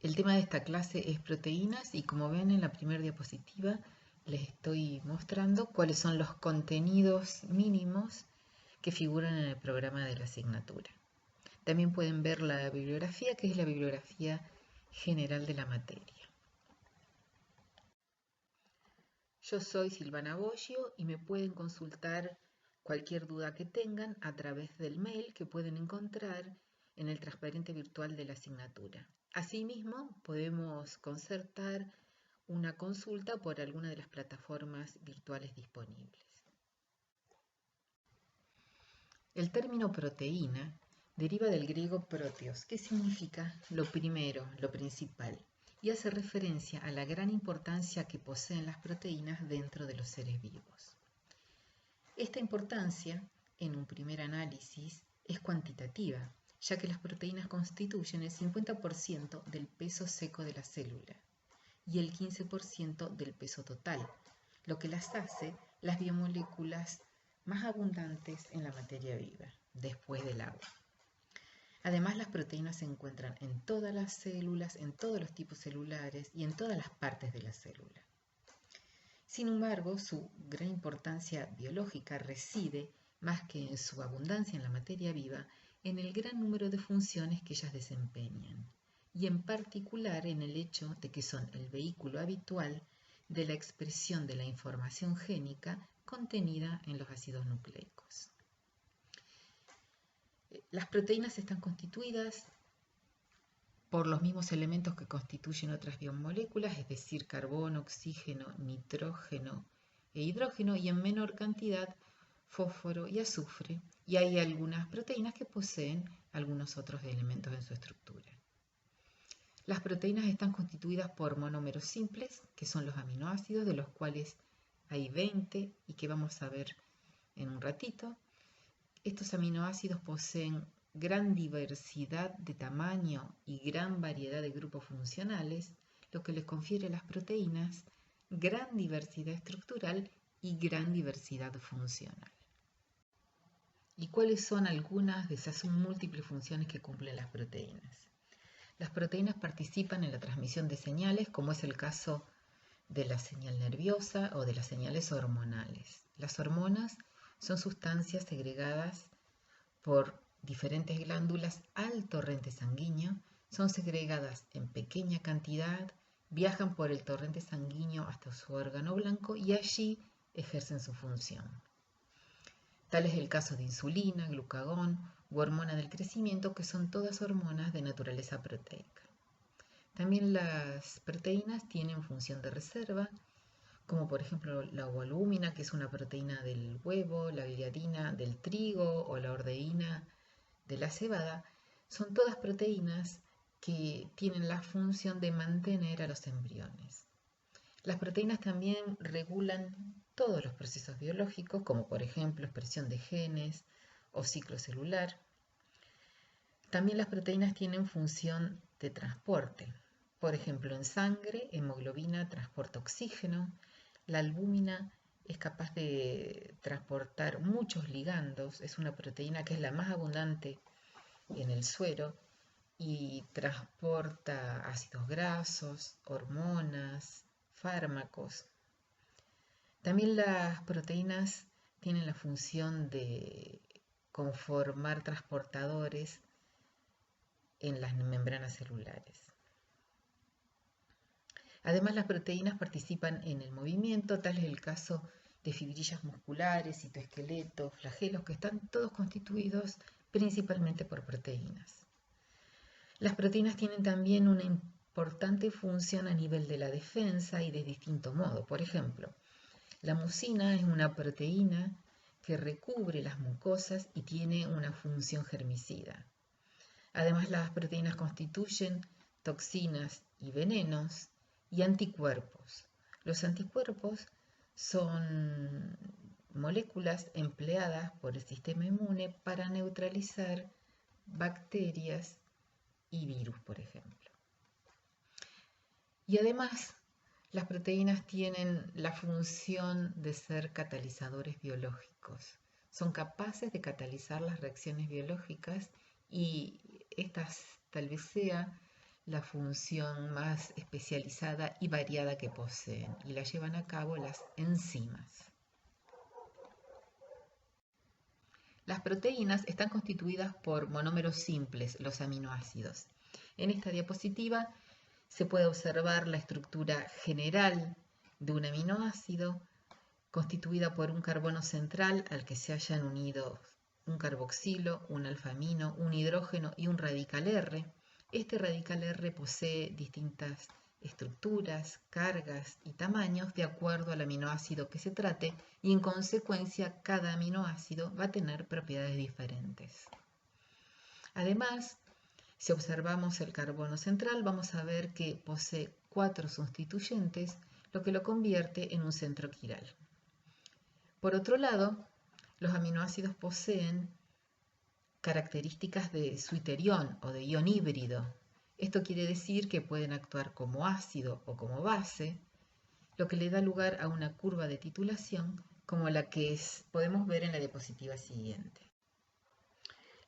El tema de esta clase es proteínas y como ven en la primera diapositiva les estoy mostrando cuáles son los contenidos mínimos que figuran en el programa de la asignatura. También pueden ver la bibliografía, que es la bibliografía general de la materia. Yo soy Silvana Boggio y me pueden consultar cualquier duda que tengan a través del mail que pueden encontrar en el transparente virtual de la asignatura. Asimismo, podemos concertar una consulta por alguna de las plataformas virtuales disponibles. El término proteína deriva del griego proteos, que significa lo primero, lo principal, y hace referencia a la gran importancia que poseen las proteínas dentro de los seres vivos. Esta importancia, en un primer análisis, es cuantitativa, ya que las proteínas constituyen el 50% del peso seco de la célula y el 15% del peso total, lo que las hace las biomoléculas más abundantes en la materia viva, después del agua. Además, las proteínas se encuentran en todas las células, en todos los tipos celulares y en todas las partes de la célula. Sin embargo, su gran importancia biológica reside, más que en su abundancia en la materia viva, en el gran número de funciones que ellas desempeñan, y en particular en el hecho de que son el vehículo habitual de la expresión de la información génica contenida en los ácidos nucleicos. Las proteínas están constituidas por los mismos elementos que constituyen otras biomoléculas, es decir, carbono, oxígeno, nitrógeno e hidrógeno, y en menor cantidad fósforo y azufre, y hay algunas proteínas que poseen algunos otros elementos en su estructura. Las proteínas están constituidas por monómeros simples, que son los aminoácidos, de los cuales hay 20 y que vamos a ver en un ratito. Estos aminoácidos poseen gran diversidad de tamaño y gran variedad de grupos funcionales, lo que les confiere a las proteínas gran diversidad estructural y gran diversidad funcional. ¿Y cuáles son algunas de esas múltiples funciones que cumplen las proteínas? Las proteínas participan en la transmisión de señales, como es el caso de la señal nerviosa o de las señales hormonales. Las hormonas son sustancias segregadas por diferentes glándulas al torrente sanguíneo, son segregadas en pequeña cantidad, viajan por el torrente sanguíneo hasta su órgano blanco y allí ejercen su función. Tal es el caso de insulina, glucagón u hormona del crecimiento, que son todas hormonas de naturaleza proteica. También las proteínas tienen función de reserva, como por ejemplo la ovalbúmina, que es una proteína del huevo, la gliadina del trigo o la ordeína de la cebada. Son todas proteínas que tienen la función de mantener a los embriones. Las proteínas también regulan todos los procesos biológicos, como por ejemplo expresión de genes o ciclo celular. También las proteínas tienen función de transporte. Por ejemplo, en sangre, hemoglobina transporta oxígeno. La albúmina es capaz de transportar muchos ligandos. Es una proteína que es la más abundante en el suero y transporta ácidos grasos, hormonas, fármacos. También las proteínas tienen la función de conformar transportadores en las membranas celulares. Además, las proteínas participan en el movimiento, tal es el caso de fibrillas musculares, citoesqueletos, flagelos, que están todos constituidos principalmente por proteínas. Las proteínas tienen también una importante función a nivel de la defensa y de distinto modo. Por ejemplo, la mucina es una proteína que recubre las mucosas y tiene una función germicida. Además, las proteínas constituyen toxinas y venenos y anticuerpos. Los anticuerpos son moléculas empleadas por el sistema inmune para neutralizar bacterias y virus, por ejemplo. Y además, las proteínas tienen la función de ser catalizadores biológicos. Son capaces de catalizar las reacciones biológicas y estas tal vez sea la función más especializada y variada que poseen, y la llevan a cabo las enzimas. Las proteínas están constituidas por monómeros simples, los aminoácidos. En esta diapositiva se puede observar la estructura general de un aminoácido constituida por un carbono central al que se hayan unido un carboxilo, un alfamino, un hidrógeno y un radical R. Este radical R posee distintas estructuras, cargas y tamaños de acuerdo al aminoácido que se trate, y en consecuencia cada aminoácido va a tener propiedades diferentes. Además, si observamos el carbono central, vamos a ver que posee 4 sustituyentes, lo que lo convierte en un centro quiral. Por otro lado, los aminoácidos poseen características de suiterión o de ion híbrido. Esto quiere decir que pueden actuar como ácido o como base, lo que le da lugar a una curva de titulación como la que podemos ver en la diapositiva siguiente.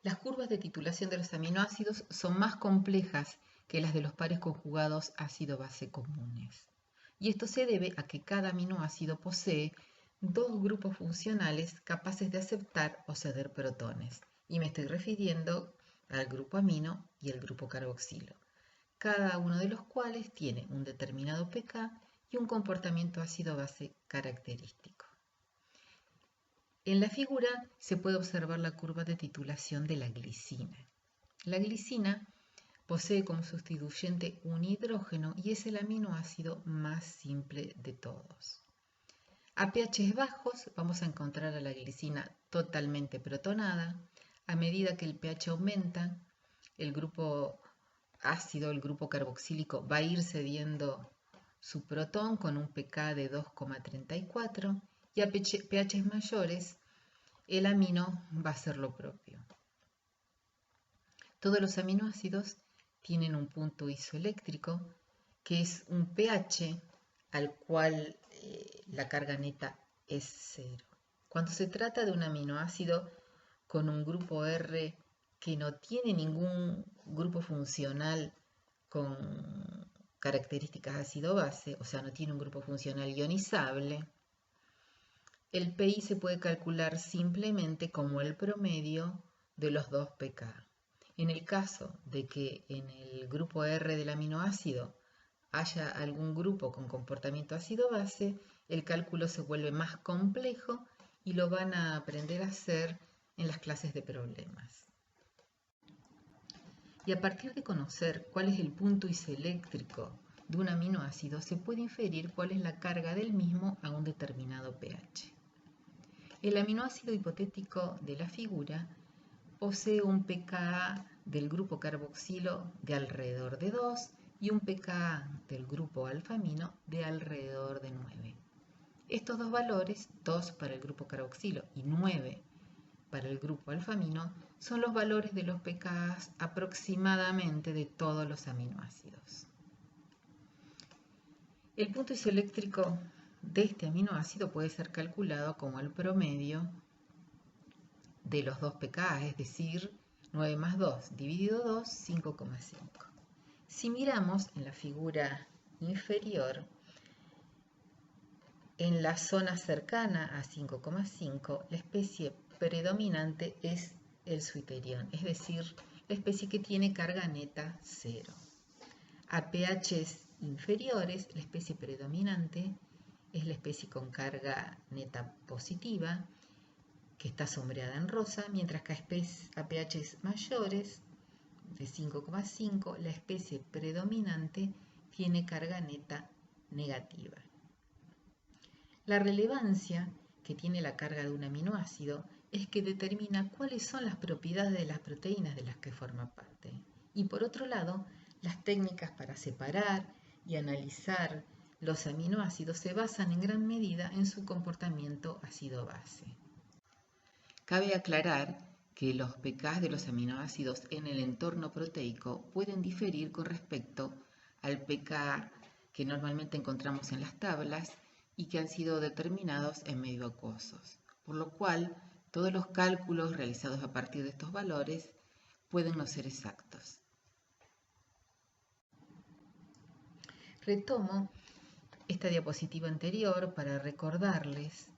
Las curvas de titulación de los aminoácidos son más complejas que las de los pares conjugados ácido-base comunes. Y esto se debe a que cada aminoácido posee 2 grupos funcionales capaces de aceptar o ceder protones. Y me estoy refiriendo al grupo amino y el grupo carboxilo, cada uno de los cuales tiene un determinado pK y un comportamiento ácido-base característico. En la figura se puede observar la curva de titulación de la glicina. La glicina posee como sustituyente un hidrógeno y es el aminoácido más simple de todos. A pH bajos vamos a encontrar a la glicina totalmente protonada. A medida que el pH aumenta, el grupo ácido, el grupo carboxílico, va a ir cediendo su protón con un pK de 2,34 y a pH mayores el amino va a hacer lo propio. Todos los aminoácidos tienen un punto isoeléctrico que es un pH al cual la carga neta es 0. Cuando se trata de un aminoácido con un grupo R que no tiene ningún grupo funcional con características ácido-base, o sea, no tiene un grupo funcional ionizable, el PI se puede calcular simplemente como el promedio de los 2 pK. En el caso de que en el grupo R del aminoácido haya algún grupo con comportamiento ácido-base, el cálculo se vuelve más complejo y lo van a aprender a hacer en las clases de problemas. Y a partir de conocer cuál es el punto isoeléctrico de un aminoácido, se puede inferir cuál es la carga del mismo a un determinado pH. El aminoácido hipotético de la figura posee un pKa del grupo carboxilo de alrededor de 2 y un pKa del grupo alfamino de alrededor de 9. Estos dos valores, 2 para el grupo carboxilo y 9 para el grupo alfamino, son los valores de los pKs aproximadamente de todos los aminoácidos. El punto isoeléctrico de este aminoácido puede ser calculado como el promedio de los 2 pKa, es decir, 9 más 2 dividido 2, 5,5. Si miramos en la figura inferior, en la zona cercana a 5,5, la especie predominante es el suiterión, es decir, la especie que tiene carga neta 0. A pHs inferiores, la especie predominante es la especie con carga neta positiva, que está sombreada en rosa, mientras que a pHs mayores, de 5,5, la especie predominante tiene carga neta negativa. La relevancia que tiene la carga de un aminoácido es que determina cuáles son las propiedades de las proteínas de las que forma parte. Y por otro lado, las técnicas para separar y analizar los aminoácidos se basan en gran medida en su comportamiento ácido-base. Cabe aclarar que los pKs de los aminoácidos en el entorno proteico pueden diferir con respecto al pK que normalmente encontramos en las tablas y que han sido determinados en medio acuosos, por lo cual todos los cálculos realizados a partir de estos valores pueden no ser exactos. Retomo esta diapositiva anterior para recordarles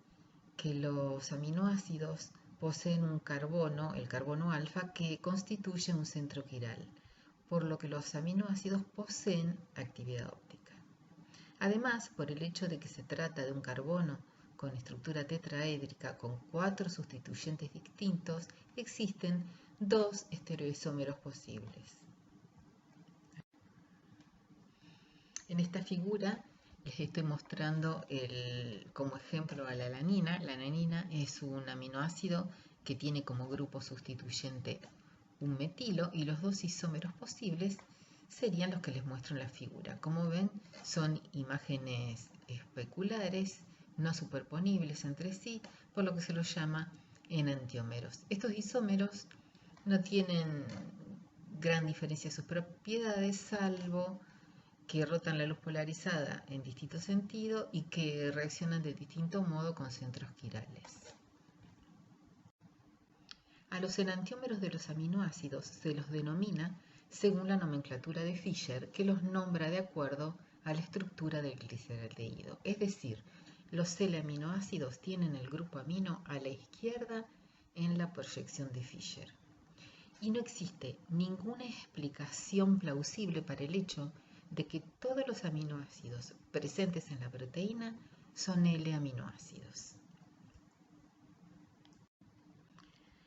que los aminoácidos poseen un carbono, el carbono alfa, que constituye un centro quiral, por lo que los aminoácidos poseen actividad óptica. Además, por el hecho de que se trata de un carbono con estructura tetraédrica con 4 sustituyentes distintos, existen 2 estereoisómeros posibles. En esta figura les estoy mostrando como ejemplo a la alanina. La alanina es un aminoácido que tiene como grupo sustituyente un metilo y los 2 isómeros posibles serían los que les muestro en la figura. Como ven, son imágenes especulares, no superponibles entre sí, por lo que se los llama enantiómeros. Estos isómeros no tienen gran diferencia en sus propiedades, salvo que rotan la luz polarizada en distinto sentido y que reaccionan de distinto modo con centros quirales. A los enantiómeros de los aminoácidos se los denomina según la nomenclatura de Fischer, que los nombra de acuerdo a la estructura del gliceraldehído. Es decir, los L-aminoácidos tienen el grupo amino a la izquierda en la proyección de Fischer. Y no existe ninguna explicación plausible para el hecho de que todos los aminoácidos presentes en la proteína son L-aminoácidos.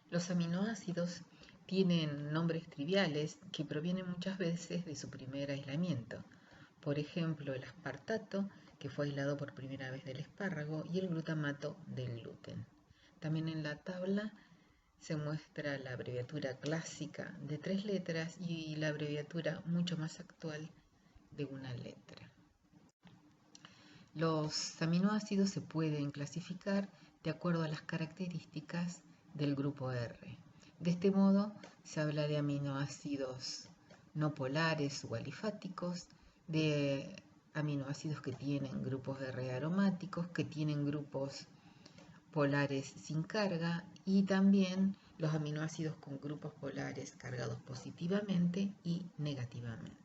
Los aminoácidos tienen nombres triviales que provienen muchas veces de su primer aislamiento. Por ejemplo, el aspartato, que fue aislado por primera vez del espárrago, y el glutamato del gluten. También en la tabla se muestra la abreviatura clásica de 3 letras y la abreviatura mucho más actual de una letra. Los aminoácidos se pueden clasificar de acuerdo a las características del grupo R. De este modo, se habla de aminoácidos no polares o alifáticos, de aminoácidos que tienen grupos R aromáticos, que tienen grupos polares sin carga, y también los aminoácidos con grupos polares cargados positivamente y negativamente.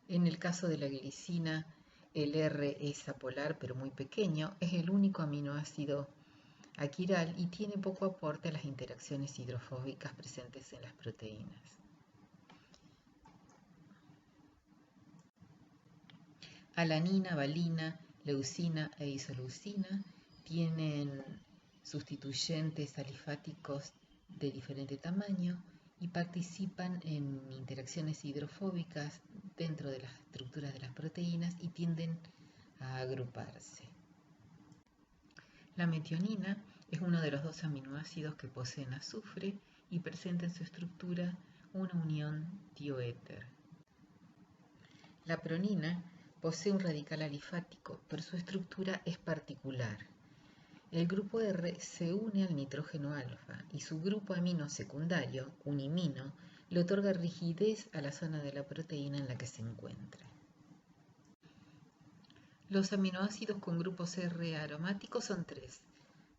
En el caso de la glicina, el R es apolar pero muy pequeño, es el único aminoácido aquiral y tiene poco aporte a las interacciones hidrofóbicas presentes en las proteínas. Alanina, valina, leucina e isoleucina tienen sustituyentes alifáticos de diferente tamaño y participan en interacciones hidrofóbicas dentro de las estructuras de las proteínas y tienden a agruparse. La metionina es uno de los 2 aminoácidos que poseen azufre y presenta en su estructura una unión tioéter. La pronina posee un radical alifático, pero su estructura es particular. El grupo R se une al nitrógeno alfa y su grupo amino secundario, un imino, le otorga rigidez a la zona de la proteína en la que se encuentra. Los aminoácidos con grupos R aromáticos son 3: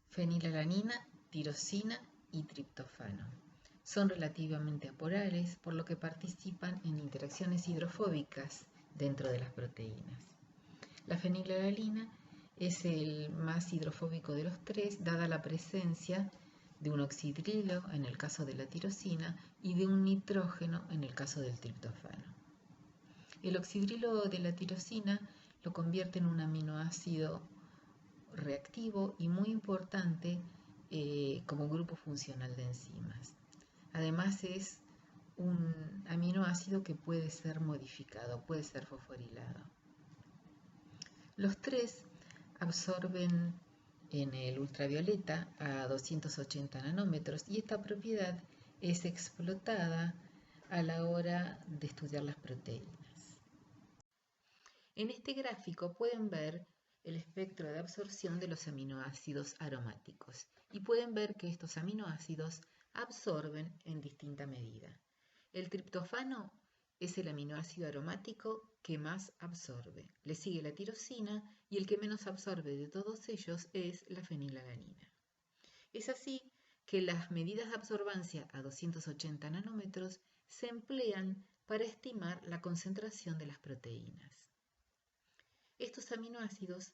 fenilalanina, tirosina y triptofano. Son relativamente apolares, por lo que participan en interacciones hidrofóbicas dentro de las proteínas. La fenilalanina es el más hidrofóbico de los 3, dada la presencia de un oxidrilo en el caso de la tirosina y de un nitrógeno en el caso del triptofano. El oxidrilo de la tirosina lo convierte en un aminoácido reactivo y muy importante como grupo funcional de enzimas. Además es un aminoácido que puede ser modificado, puede ser fosforilado. Los 3 absorben en el ultravioleta a 280 nanómetros y esta propiedad es explotada a la hora de estudiar las proteínas. En este gráfico pueden ver el espectro de absorción de los aminoácidos aromáticos y pueden ver que estos aminoácidos absorben en distinta medida. El triptofano es el aminoácido aromático que más absorbe. Le sigue la tirosina y el que menos absorbe de todos ellos es la fenilalanina. Es así que las medidas de absorbancia a 280 nanómetros se emplean para estimar la concentración de las proteínas. Estos aminoácidos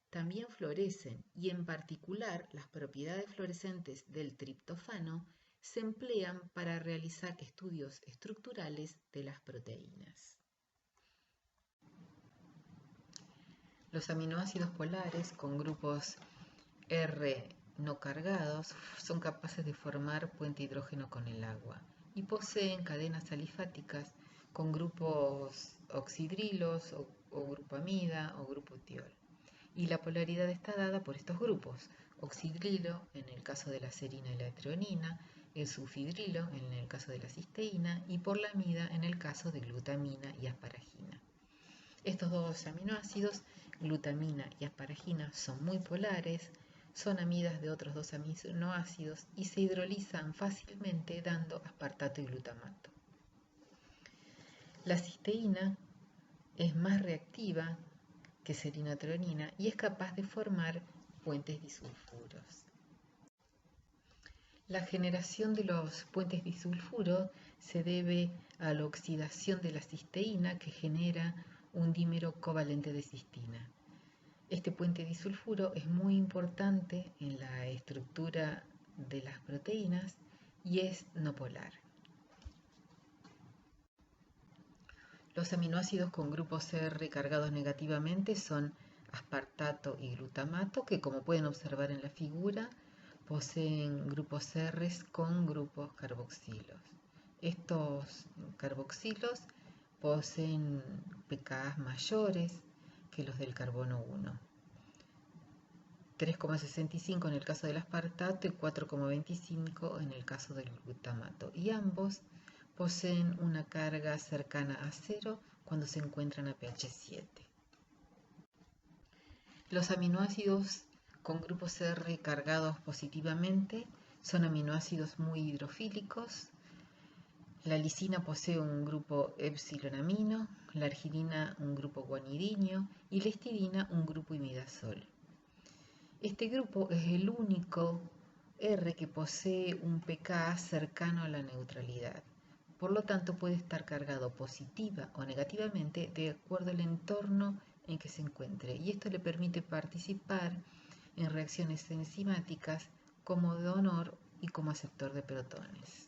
también florecen y en particular las propiedades fluorescentes del triptófano se emplean para realizar estudios estructurales de las proteínas. Los aminoácidos polares con grupos R no cargados son capaces de formar puente hidrógeno con el agua y poseen cadenas alifáticas con grupos oxidrilos o grupamida o grupo tiol. Y la polaridad está dada por estos grupos: oxidrilo en el caso de la serina y la treonina, el sulfidrilo en el caso de la cisteína y por la amida en el caso de glutamina y asparagina. Estos dos aminoácidos, glutamina y asparagina, son muy polares, son amidas de otros dos aminoácidos y se hidrolizan fácilmente dando aspartato y glutamato. La cisteína es más reactiva que serina-treonina y es capaz de formar puentes disulfuros. La generación de los puentes disulfuros se debe a la oxidación de la cisteína que genera un dímero covalente de cistina. Este puente disulfuro es muy importante en la estructura de las proteínas y es no polar. Los aminoácidos con grupos R cargados negativamente son aspartato y glutamato, que como pueden observar en la figura, poseen grupos R con grupos carboxilos. Estos carboxilos poseen pKa mayores que los del carbono 1. 3,65 en el caso del aspartato y 4,25 en el caso del glutamato. Y ambos poseen una carga cercana a 0 cuando se encuentran a pH 7. Los aminoácidos con grupos R cargados positivamente son aminoácidos muy hidrofílicos. La lisina posee un grupo epsilonamino, la arginina un grupo guanidinio y la histidina un grupo imidazol. Este grupo es el único R que posee un pKa cercano a la neutralidad. Por lo tanto, puede estar cargado positiva o negativamente de acuerdo al entorno en que se encuentre, y esto le permite participar en reacciones enzimáticas como donor y como aceptor de protones.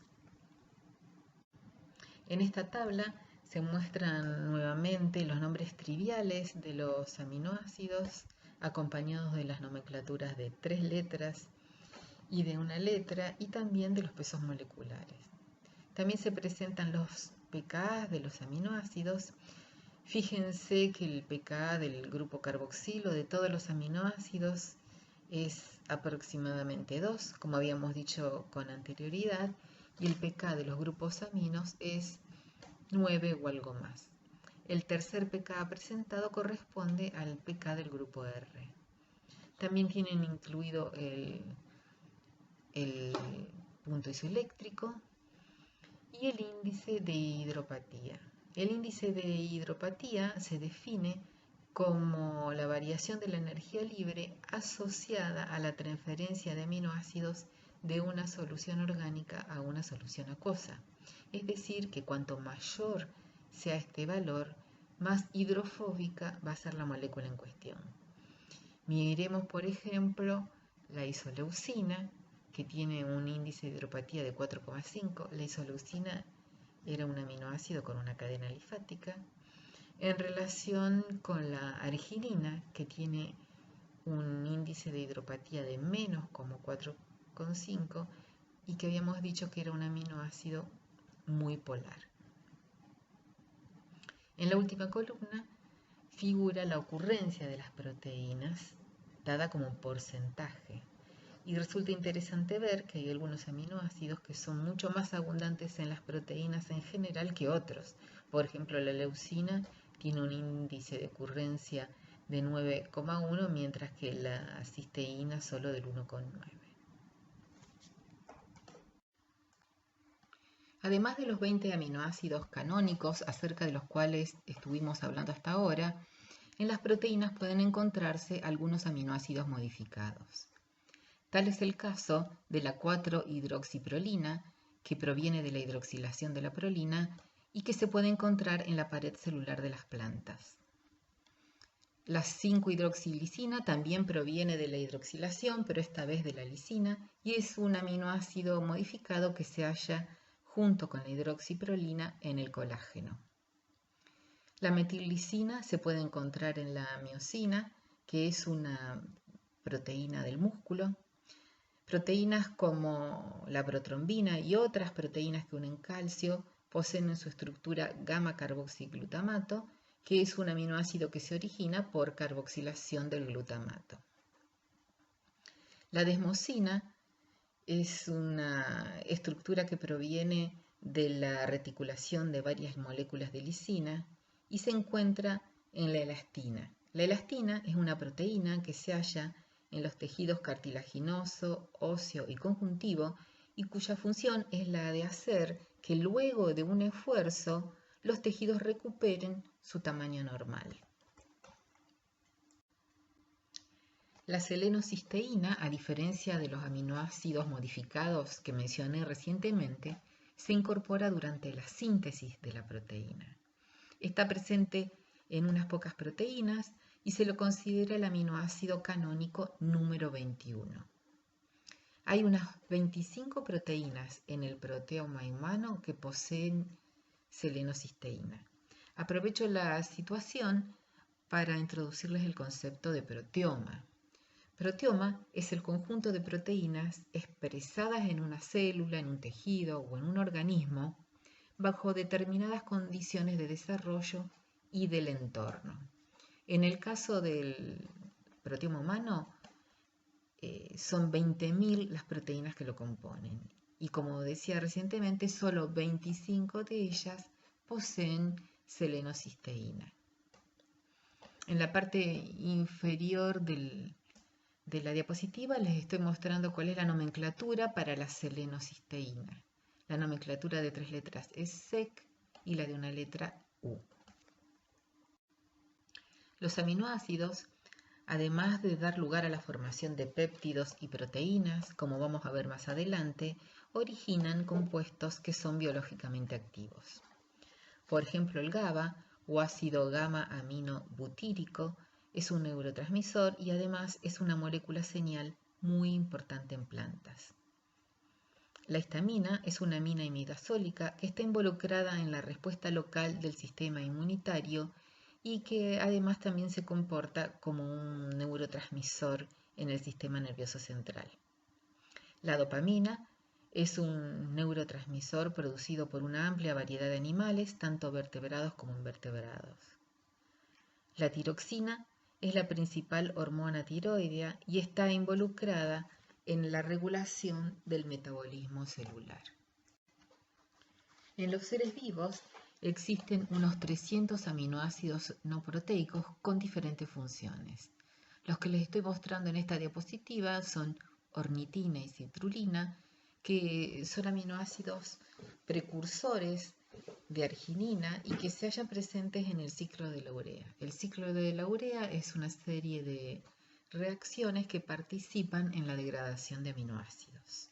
En esta tabla se muestran nuevamente los nombres triviales de los aminoácidos acompañados de las nomenclaturas de 3 letras y de una letra y también de los pesos moleculares. También se presentan los pKa de los aminoácidos. Fíjense que el pKa del grupo carboxilo de todos los aminoácidos es aproximadamente 2, como habíamos dicho con anterioridad, y el pKa de los grupos aminos es 9 o algo más. El tercer pKa presentado corresponde al pKa del grupo R. También tienen incluido el punto isoeléctrico y el índice de hidropatía. El índice de hidropatía se define como la variación de la energía libre asociada a la transferencia de aminoácidos de una solución orgánica a una solución acuosa. Es decir, que cuanto mayor sea este valor, más hidrofóbica va a ser la molécula en cuestión. Miremos, por ejemplo, la isoleucina, que tiene un índice de hidropatía de 4,5. La isoleucina era un aminoácido con una cadena alifática, en relación con la arginina, que tiene un índice de hidropatía de menos como 4,5 y que habíamos dicho que era un aminoácido muy polar. En la última columna figura la ocurrencia de las proteínas dada como un porcentaje. Y resulta interesante ver que hay algunos aminoácidos que son mucho más abundantes en las proteínas en general que otros. Por ejemplo, la leucina tiene un índice de ocurrencia de 9,1, mientras que la cisteína solo del 1,9. Además de los 20 aminoácidos canónicos acerca de los cuales estuvimos hablando hasta ahora, en las proteínas pueden encontrarse algunos aminoácidos modificados. Tal es el caso de la 4-hidroxiprolina, que proviene de la hidroxilación de la prolina, y que se puede encontrar en la pared celular de las plantas. La 5-hidroxilisina también proviene de la hidroxilación, pero esta vez de la lisina, y es un aminoácido modificado que se halla junto con la hidroxiprolina en el colágeno. La metillisina se puede encontrar en la miosina, que es una proteína del músculo. Proteínas como la protrombina y otras proteínas que unen calcio poseen en su estructura gamma-carboxiglutamato, que es un aminoácido que se origina por carboxilación del glutamato. La desmosina es una estructura que proviene de la reticulación de varias moléculas de lisina y se encuentra en la elastina. La elastina es una proteína que se halla en los tejidos cartilaginoso, óseo y conjuntivo y cuya función es la de hacer que luego de un esfuerzo los tejidos recuperen su tamaño normal. La selenocisteína, a diferencia de los aminoácidos modificados que mencioné recientemente, se incorpora durante la síntesis de la proteína. Está presente en unas pocas proteínas y se lo considera el aminoácido canónico número 21. Hay unas 25 proteínas en el proteoma humano que poseen selenocisteína. Aprovecho la situación para introducirles el concepto de proteoma. Proteoma es el conjunto de proteínas expresadas en una célula, en un tejido o en un organismo bajo determinadas condiciones de desarrollo y del entorno. En el caso del proteoma humano, son 20.000 las proteínas que lo componen. Y como decía recientemente, solo 25 de ellas poseen selenocisteína. En la parte inferior de la diapositiva les estoy mostrando cuál es la nomenclatura para la selenocisteína. La nomenclatura de 3 letras es SEC y la de una letra U. Los aminoácidos, además de dar lugar a la formación de péptidos y proteínas, como vamos a ver más adelante, originan compuestos que son biológicamente activos. Por ejemplo, el GABA o ácido gamma-aminobutírico es un neurotransmisor y además es una molécula señal muy importante en plantas. La histamina es una amina imidazólica que está involucrada en la respuesta local del sistema inmunitario y que además también se comporta como un neurotransmisor en el sistema nervioso central. La dopamina es un neurotransmisor producido por una amplia variedad de animales, tanto vertebrados como invertebrados. La tiroxina es la principal hormona tiroidea y está involucrada en la regulación del metabolismo celular. En los seres vivos existen unos 300 aminoácidos no proteicos con diferentes funciones. Los que les estoy mostrando en esta diapositiva son ornitina y citrulina, que son aminoácidos precursores de arginina y que se hallan presentes en el ciclo de la urea. El ciclo de la urea es una serie de reacciones que participan en la degradación de aminoácidos.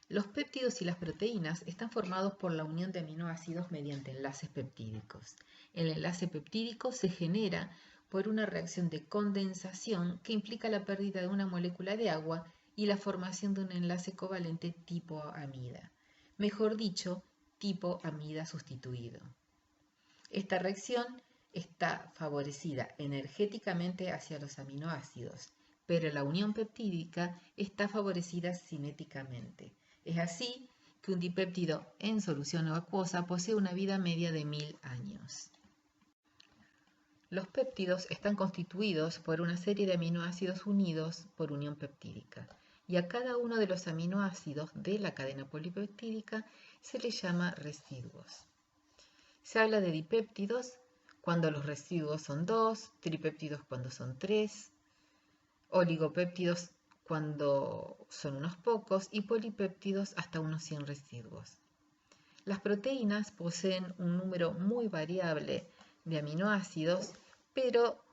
Los péptidos y las proteínas están formados por la unión de aminoácidos mediante enlaces peptídicos. El enlace peptídico se genera por una reacción de condensación que implica la pérdida de una molécula de agua y la formación de un enlace covalente tipo amida. Mejor dicho, tipo amida sustituido. Esta reacción está favorecida energéticamente hacia los aminoácidos, pero la unión peptídica está favorecida cinéticamente. Es así que un dipéptido en solución acuosa posee una vida media de 1000 años. Los péptidos están constituidos por una serie de aminoácidos unidos por unión peptídica, y a cada uno de los aminoácidos de la cadena polipeptídica se le llama residuos. Se habla de dipéptidos cuando los residuos son 2, tripéptidos cuando son 3, oligopéptidos cuando son unos pocos y polipéptidos hasta unos 100 residuos. Las proteínas poseen un número muy variable de aminoácidos, pero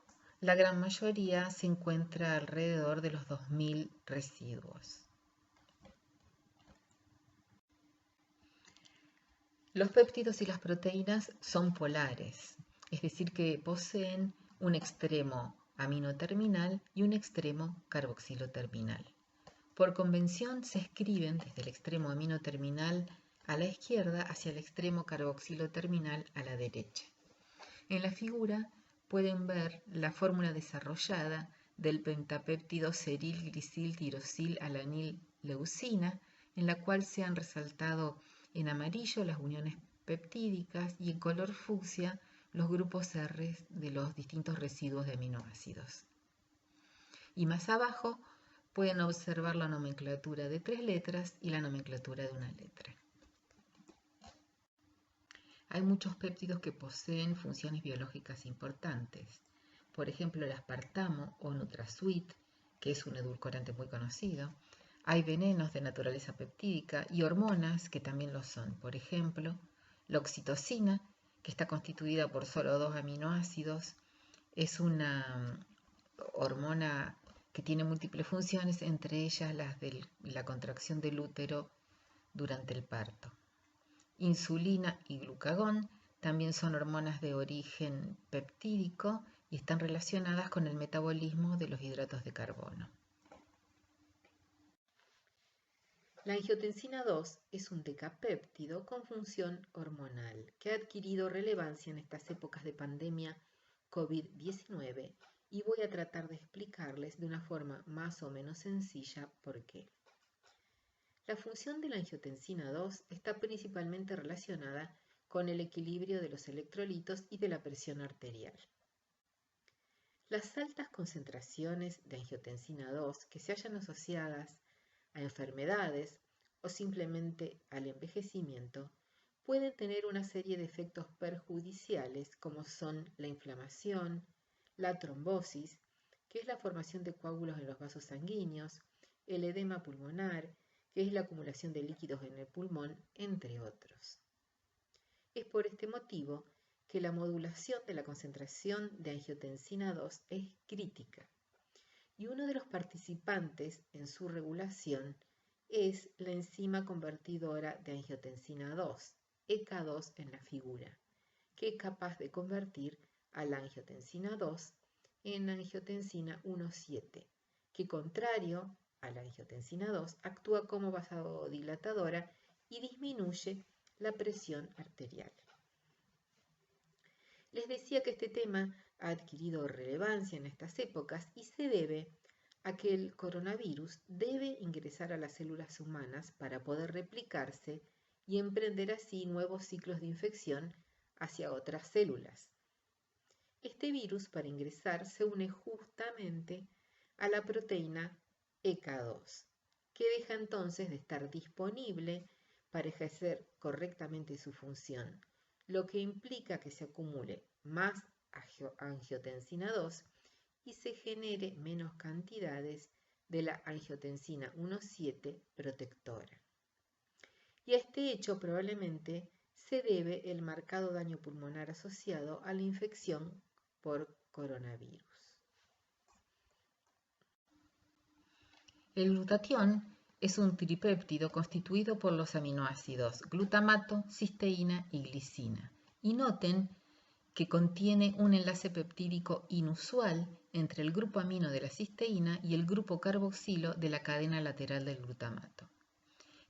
la gran mayoría se encuentra alrededor de los 2000 residuos. Los péptidos y las proteínas son polares, es decir, que poseen un extremo aminoterminal y un extremo carboxiloterminal. Por convención se escriben desde el extremo aminoterminal a la izquierda hacia el extremo carboxiloterminal a la derecha. En la figura pueden ver la fórmula desarrollada del pentapéptido seril glisil tirosil alanil leucina, en la cual se han resaltado en amarillo las uniones peptídicas y en color fucsia los grupos R de los distintos residuos de aminoácidos. Y más abajo pueden observar la nomenclatura de 3 letras y la nomenclatura de una letra. Hay muchos péptidos que poseen funciones biológicas importantes. Por ejemplo, el aspartamo o NutraSweet, que es un edulcorante muy conocido. Hay venenos de naturaleza peptídica y hormonas que también lo son. Por ejemplo, la oxitocina, que está constituida por solo 2 aminoácidos, es una hormona que tiene múltiples funciones, entre ellas las de la contracción del útero durante el parto. Insulina y glucagón también son hormonas de origen peptídico y están relacionadas con el metabolismo de los hidratos de carbono. La angiotensina 2 es un decapéptido con función hormonal que ha adquirido relevancia en estas épocas de pandemia COVID-19 y voy a tratar de explicarles de una forma más o menos sencilla por qué. La función de la angiotensina 2 está principalmente relacionada con el equilibrio de los electrolitos y de la presión arterial. Las altas concentraciones de angiotensina 2 que se hallan asociadas a enfermedades o simplemente al envejecimiento pueden tener una serie de efectos perjudiciales como son la inflamación, la trombosis, que es la formación de coágulos en los vasos sanguíneos, el edema pulmonar, que es la acumulación de líquidos en el pulmón, entre otros. Es por este motivo que la modulación de la concentración de angiotensina 2 es crítica, y uno de los participantes en su regulación es la enzima convertidora de angiotensina 2, ECA2 en la figura, que es capaz de convertir a la angiotensina 2 en angiotensina 1,7, que contrario a la angiotensina 2 actúa como vasodilatadora y disminuye la presión arterial. Les decía que este tema ha adquirido relevancia en estas épocas y se debe a que el coronavirus debe ingresar a las células humanas para poder replicarse y emprender así nuevos ciclos de infección hacia otras células. Este virus, para ingresar, se une justamente a la proteína ECA2, que deja entonces de estar disponible para ejercer correctamente su función, lo que implica que se acumule más angiotensina 2 y se genere menos cantidades de la angiotensina 1,7 protectora. Y a este hecho probablemente se debe el marcado daño pulmonar asociado a la infección por coronavirus. El glutatión es un tripéptido constituido por los aminoácidos glutamato, cisteína y glicina. Y noten que contiene un enlace peptídico inusual entre el grupo amino de la cisteína y el grupo carboxilo de la cadena lateral del glutamato.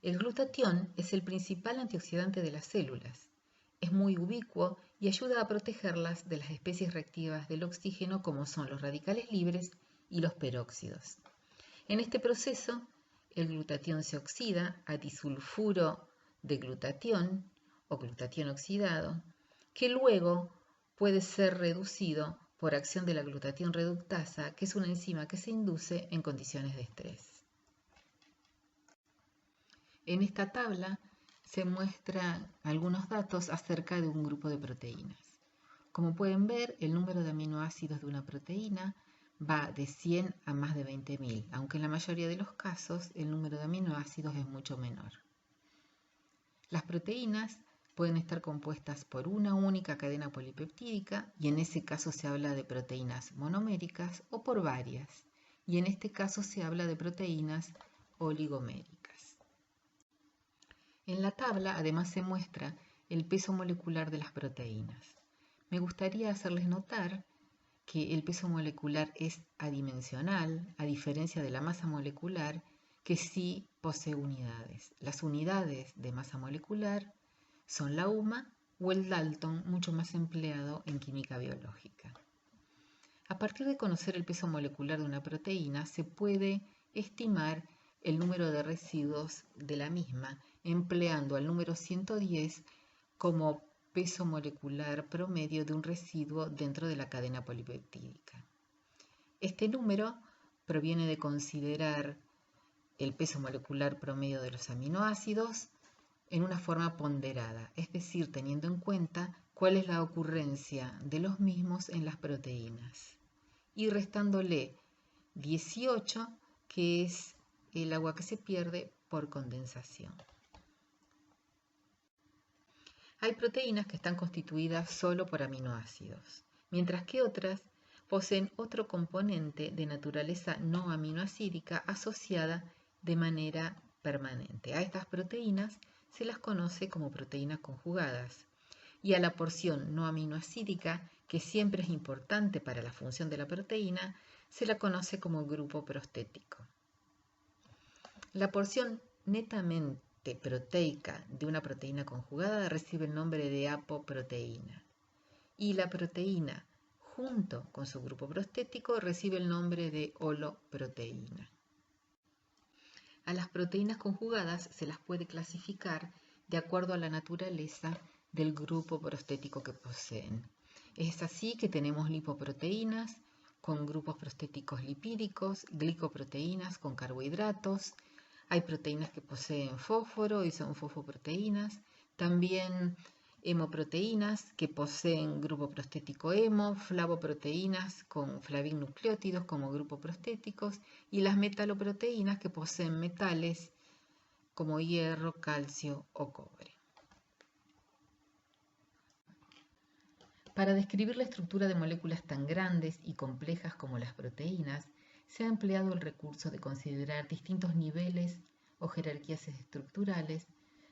El glutatión es el principal antioxidante de las células. Es muy ubicuo y ayuda a protegerlas de las especies reactivas del oxígeno como son los radicales libres y los peróxidos. En este proceso, el glutatión se oxida a disulfuro de glutatión o glutatión oxidado, que luego puede ser reducido por acción de la glutatión reductasa, que es una enzima que se induce en condiciones de estrés. En esta tabla se muestran algunos datos acerca de un grupo de proteínas. Como pueden ver, el número de aminoácidos de una proteína va de 100 a más de 20.000, aunque en la mayoría de los casos el número de aminoácidos es mucho menor. Las proteínas pueden estar compuestas por una única cadena polipeptídica y en ese caso se habla de proteínas monoméricas o por varias, y en este caso se habla de proteínas oligoméricas. En la tabla además se muestra el peso molecular de las proteínas. Me gustaría hacerles notar que el peso molecular es adimensional, a diferencia de la masa molecular, que sí posee unidades. Las unidades de masa molecular son la UMA o el Dalton, mucho más empleado en química biológica. A partir de conocer el peso molecular de una proteína, se puede estimar el número de residuos de la misma, empleando al número 110 como peso molecular promedio de un residuo dentro de la cadena polipeptídica. Este número proviene de considerar el peso molecular promedio de los aminoácidos en una forma ponderada, es decir, teniendo en cuenta cuál es la ocurrencia de los mismos en las proteínas, y restándole 18, que es el agua que se pierde por condensación. Hay proteínas que están constituidas solo por aminoácidos, mientras que otras poseen otro componente de naturaleza no aminoácidica asociada de manera permanente. A estas proteínas se las conoce como proteínas conjugadas, y a la porción no aminoácidica, que siempre es importante para la función de la proteína, se la conoce como grupo prostético. La porción netamente proteica de una proteína conjugada recibe el nombre de apoproteína, y la proteína junto con su grupo prostético recibe el nombre de holoproteína. A las proteínas conjugadas se las puede clasificar de acuerdo a la naturaleza del grupo prostético que poseen. Es así que tenemos lipoproteínas con grupos prostéticos lipídicos, glicoproteínas con carbohidratos. Hay proteínas que poseen fósforo y son fosfoproteínas. También hemoproteínas que poseen grupo prostético hemo, flavoproteínas con flavinnucleótidos como grupos prostéticos, y las metaloproteínas que poseen metales como hierro, calcio o cobre. Para describir la estructura de moléculas tan grandes y complejas como las proteínas, se ha empleado el recurso de considerar distintos niveles o jerarquías estructurales,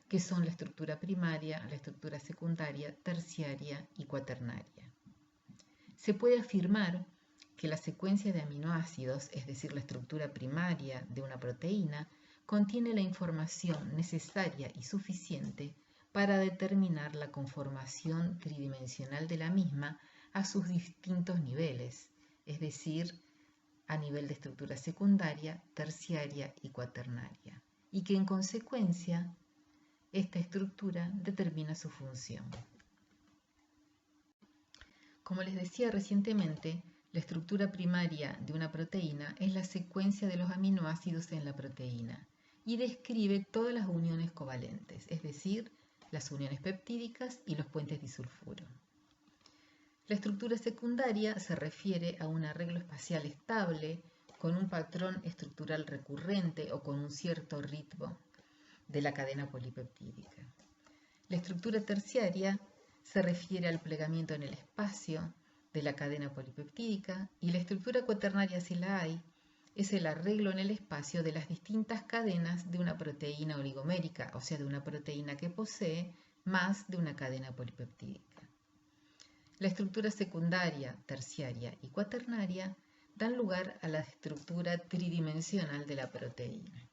que son la estructura primaria, la estructura secundaria, terciaria y cuaternaria. Se puede afirmar que la secuencia de aminoácidos, es decir, la estructura primaria de una proteína, contiene la información necesaria y suficiente para determinar la conformación tridimensional de la misma a sus distintos niveles, es decir, a nivel de estructura secundaria, terciaria y cuaternaria, y que en consecuencia esta estructura determina su función. Como les decía recientemente, la estructura primaria de una proteína es la secuencia de los aminoácidos en la proteína y describe todas las uniones covalentes, es decir, las uniones peptídicas y los puentes disulfuro. La estructura secundaria se refiere a un arreglo espacial estable con un patrón estructural recurrente o con un cierto ritmo de la cadena polipeptídica. La estructura terciaria se refiere al plegamiento en el espacio de la cadena polipeptídica, y la estructura cuaternaria, si la hay, es el arreglo en el espacio de las distintas cadenas de una proteína oligomérica, o sea, de una proteína que posee más de una cadena polipeptídica. La estructura secundaria, terciaria y cuaternaria dan lugar a la estructura tridimensional de la proteína.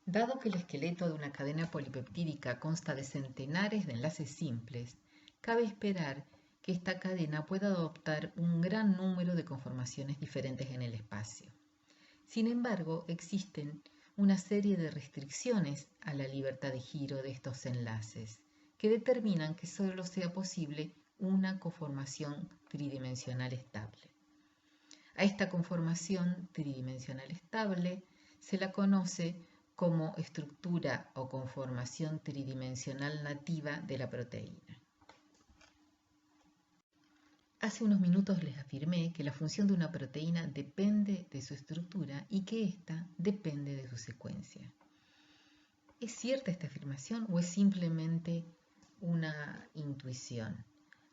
Dado que el esqueleto de una cadena polipeptídica consta de centenares de enlaces simples, cabe esperar que esta cadena pueda adoptar un gran número de conformaciones diferentes en el espacio. Sin embargo, existen una serie de restricciones a la libertad de giro de estos enlaces, que determinan que solo sea posible una conformación tridimensional estable. A esta conformación tridimensional estable se la conoce como estructura o conformación tridimensional nativa de la proteína. Hace unos minutos les afirmé que la función de una proteína depende de su estructura y que ésta depende de su secuencia. ¿Es cierta esta afirmación o es simplemente una intuición?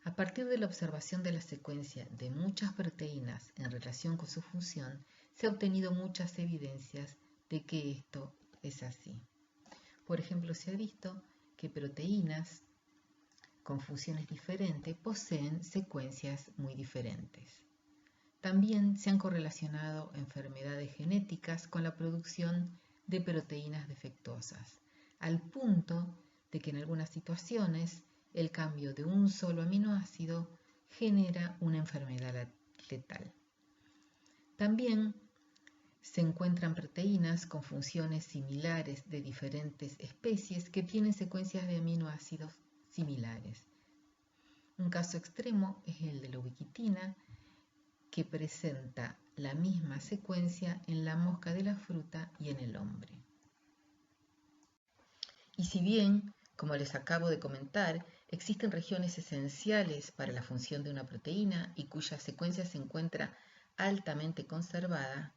A partir de la observación de la secuencia de muchas proteínas en relación con su función, se ha obtenido muchas evidencias de que esto es así. Por ejemplo, se ha visto que proteínas con funciones diferentes poseen secuencias muy diferentes. También se han correlacionado enfermedades genéticas con la producción de proteínas defectuosas, al punto de que en algunas situaciones el cambio de un solo aminoácido genera una enfermedad letal. También se encuentran proteínas con funciones similares de diferentes especies que tienen secuencias de aminoácidos similares. Un caso extremo es el de la ubiquitina, que presenta la misma secuencia en la mosca de la fruta y en el hombre. Y si bien, como les acabo de comentar, existen regiones esenciales para la función de una proteína y cuya secuencia se encuentra altamente conservada,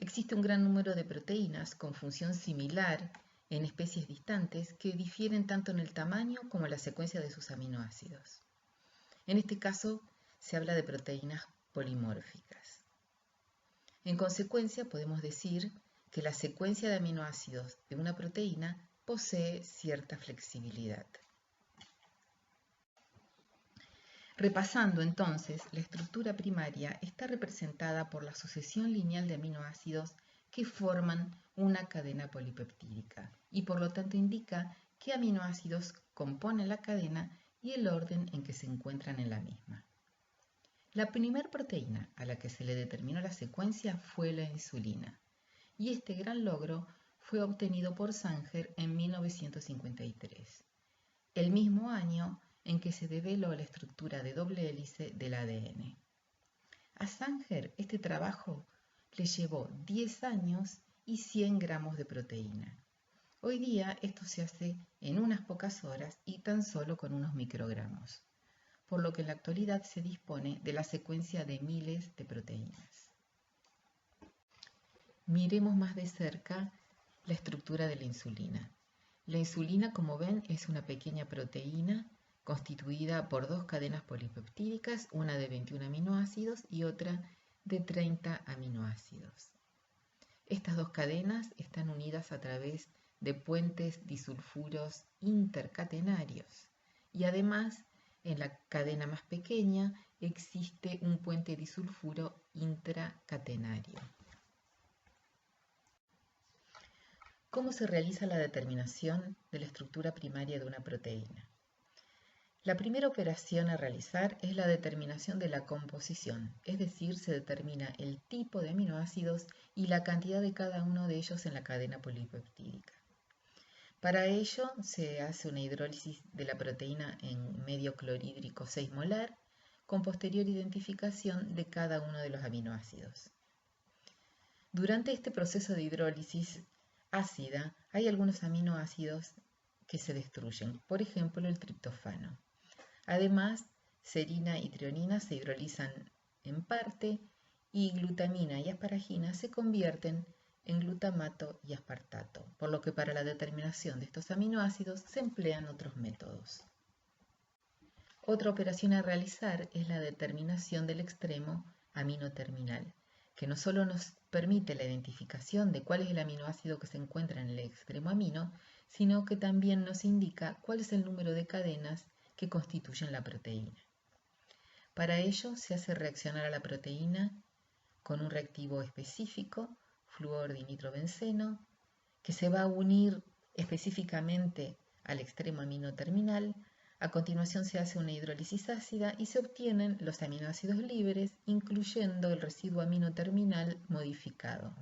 existe un gran número de proteínas con función similar en especies distantes que difieren tanto en el tamaño como en la secuencia de sus aminoácidos. En este caso, se habla de proteínas polimórficas. En consecuencia, podemos decir que la secuencia de aminoácidos de una proteína posee cierta flexibilidad. Repasando entonces, la estructura primaria está representada por la sucesión lineal de aminoácidos que forman una cadena polipeptídica y por lo tanto indica qué aminoácidos componen la cadena y el orden en que se encuentran en la misma. La primera proteína a la que se le determinó la secuencia fue la insulina, y este gran logro fue obtenido por Sanger en 1953, el mismo año en que se develó la estructura de doble hélice del ADN. A Sanger este trabajo le llevó 10 años y 100 gramos de proteína. Hoy día esto se hace en unas pocas horas y tan solo con unos microgramos, por lo que en la actualidad se dispone de la secuencia de miles de proteínas. Miremos más de cerca la estructura de la insulina. La insulina, como ven, es una pequeña proteína constituida por dos cadenas polipeptídicas, una de 21 aminoácidos y otra de 30 aminoácidos. Estas dos cadenas están unidas a través de puentes disulfuros intercatenarios y además en la cadena más pequeña existe un puente disulfuro intracatenario. ¿Cómo se realiza la determinación de la estructura primaria de una proteína? La primera operación a realizar es la determinación de la composición, es decir, se determina el tipo de aminoácidos y la cantidad de cada uno de ellos en la cadena polipeptídica. Para ello se hace una hidrólisis de la proteína en medio clorhídrico 6 molar, con posterior identificación de cada uno de los aminoácidos. Durante este proceso de hidrólisis ácida hay algunos aminoácidos que se destruyen, por ejemplo el triptofano. Además, serina y trionina se hidrolizan en parte y glutamina y asparagina se convierten en glutamato y aspartato, por lo que para la determinación de estos aminoácidos se emplean otros métodos. Otra operación a realizar es la determinación del extremo amino terminal, que no solo nos permite la identificación de cuál es el aminoácido que se encuentra en el extremo amino, sino que también nos indica cuál es el número de cadenas que constituyen la proteína. Para ello se hace reaccionar a la proteína con un reactivo específico, fluor-dinitrobenceno, que se va a unir específicamente al extremo amino terminal. A continuación se hace una hidrólisis ácida y se obtienen los aminoácidos libres, incluyendo el residuo amino terminal modificado,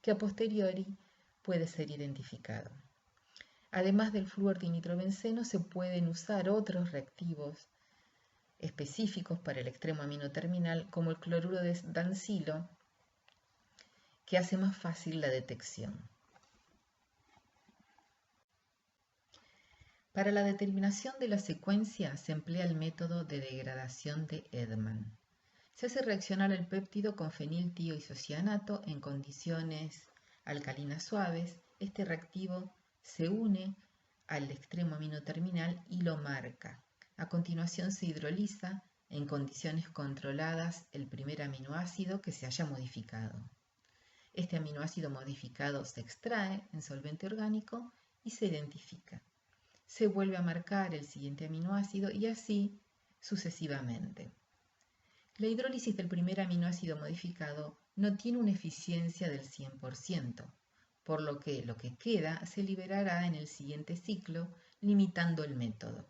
que a posteriori puede ser identificado. Además del fluor-dinitrobenceno, se pueden usar otros reactivos específicos para el extremo amino terminal, como el cloruro de dancilo, que hace más fácil la detección. Para la determinación de la secuencia se emplea el método de degradación de Edman. Se hace reaccionar el péptido con feniltioisocianato en condiciones alcalinas suaves. Este reactivo se une al extremo amino terminal y lo marca. A continuación se hidroliza en condiciones controladas el primer aminoácido que se haya modificado. Este aminoácido modificado se extrae en solvente orgánico y se identifica. se vuelve a marcar el siguiente aminoácido y así sucesivamente. La hidrólisis del primer aminoácido modificado no tiene una eficiencia del 100%, por lo que queda se liberará en el siguiente ciclo, limitando el método.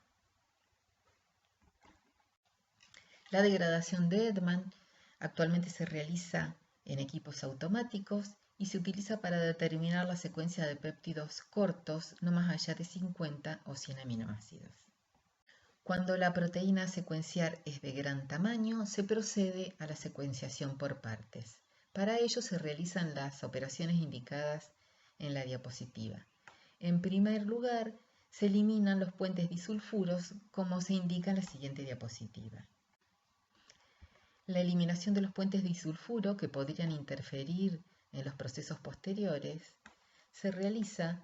La degradación de Edman actualmente se realiza en equipos automáticos y se utiliza para determinar la secuencia de péptidos cortos no más allá de 50 o 100 aminoácidos. Cuando la proteína a secuenciar es de gran tamaño, se procede a la secuenciación por partes. Para ello se realizan las operaciones indicadas en la diapositiva. En primer lugar, se eliminan los puentes disulfuros, como se indica en la siguiente diapositiva. La eliminación de los puentes disulfuro que podrían interferir en los procesos posteriores se realiza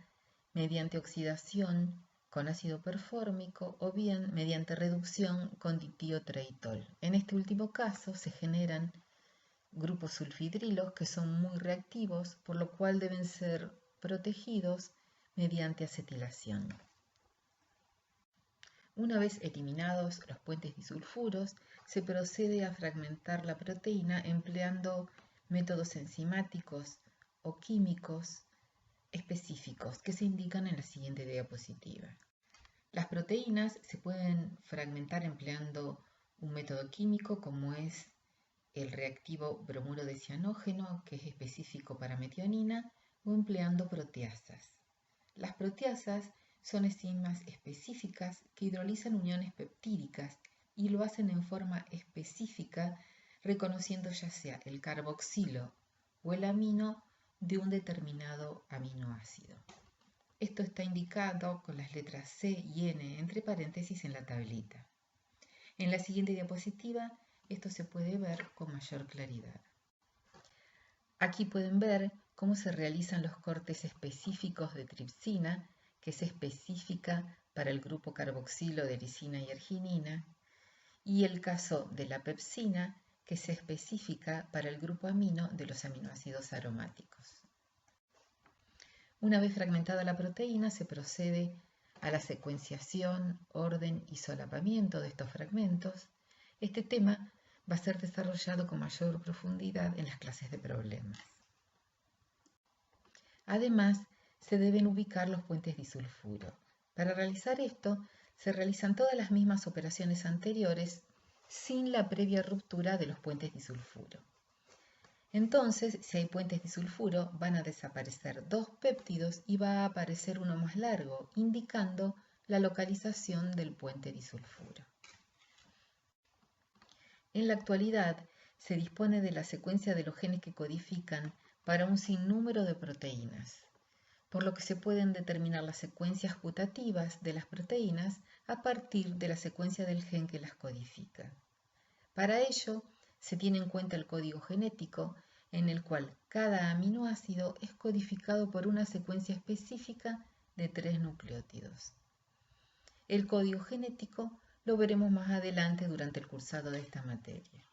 mediante oxidación con ácido perfórmico o bien mediante reducción con ditiotreitol. En este último caso se generan grupos sulfidrilos que son muy reactivos, por lo cual deben ser protegidos mediante acetilación. Una vez eliminados los puentes disulfuros, se procede a fragmentar la proteína empleando métodos enzimáticos o químicos específicos que se indican en la siguiente diapositiva. Las proteínas se pueden fragmentar empleando un método químico como es el reactivo bromuro de cianógeno, que es específico para metionina, o empleando proteasas. Las proteasas son enzimas específicas que hidrolizan uniones peptídicas y lo hacen en forma específica, reconociendo ya sea el carboxilo o el amino de un determinado aminoácido. Esto está indicado con las letras C y N entre paréntesis en la tablita. En la siguiente diapositiva esto se puede ver con mayor claridad. Aquí pueden ver cómo se realizan los cortes específicos de tripsina, que es específica para el grupo carboxilo de lisina y arginina, y el caso de la pepsina, que es específica para el grupo amino de los aminoácidos aromáticos. Una vez fragmentada la proteína, se procede a la secuenciación, orden y solapamiento de estos fragmentos. Este tema va a ser desarrollado con mayor profundidad en las clases de problemas. Además, se deben ubicar los puentes disulfuro. Para realizar esto, se realizan todas las mismas operaciones anteriores sin la previa ruptura de los puentes disulfuro. Entonces, si hay puentes disulfuro, van a desaparecer dos péptidos y va a aparecer uno más largo, indicando la localización del puente disulfuro. En la actualidad, se dispone de la secuencia de los genes que codifican para un sinnúmero de proteínas, por lo que se pueden determinar las secuencias putativas de las proteínas a partir de la secuencia del gen que las codifica. Para ello, se tiene en cuenta el código genético, en el cual cada aminoácido es codificado por una secuencia específica de 3 nucleótidos. El código genético lo veremos más adelante durante el cursado de esta materia.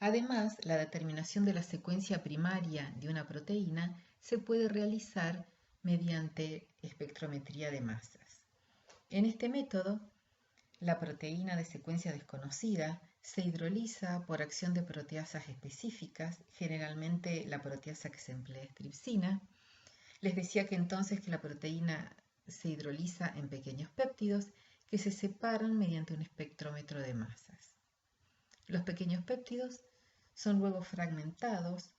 Además, la determinación de la secuencia primaria de una proteína se puede realizar mediante espectrometría de masas. En este método, la proteína de secuencia desconocida se hidroliza por acción de proteasas específicas, generalmente la proteasa que se emplea es tripsina. Les decía que entonces que la proteína se hidroliza en pequeños péptidos que se separan mediante un espectrómetro de masas. Los pequeños péptidos son luego fragmentados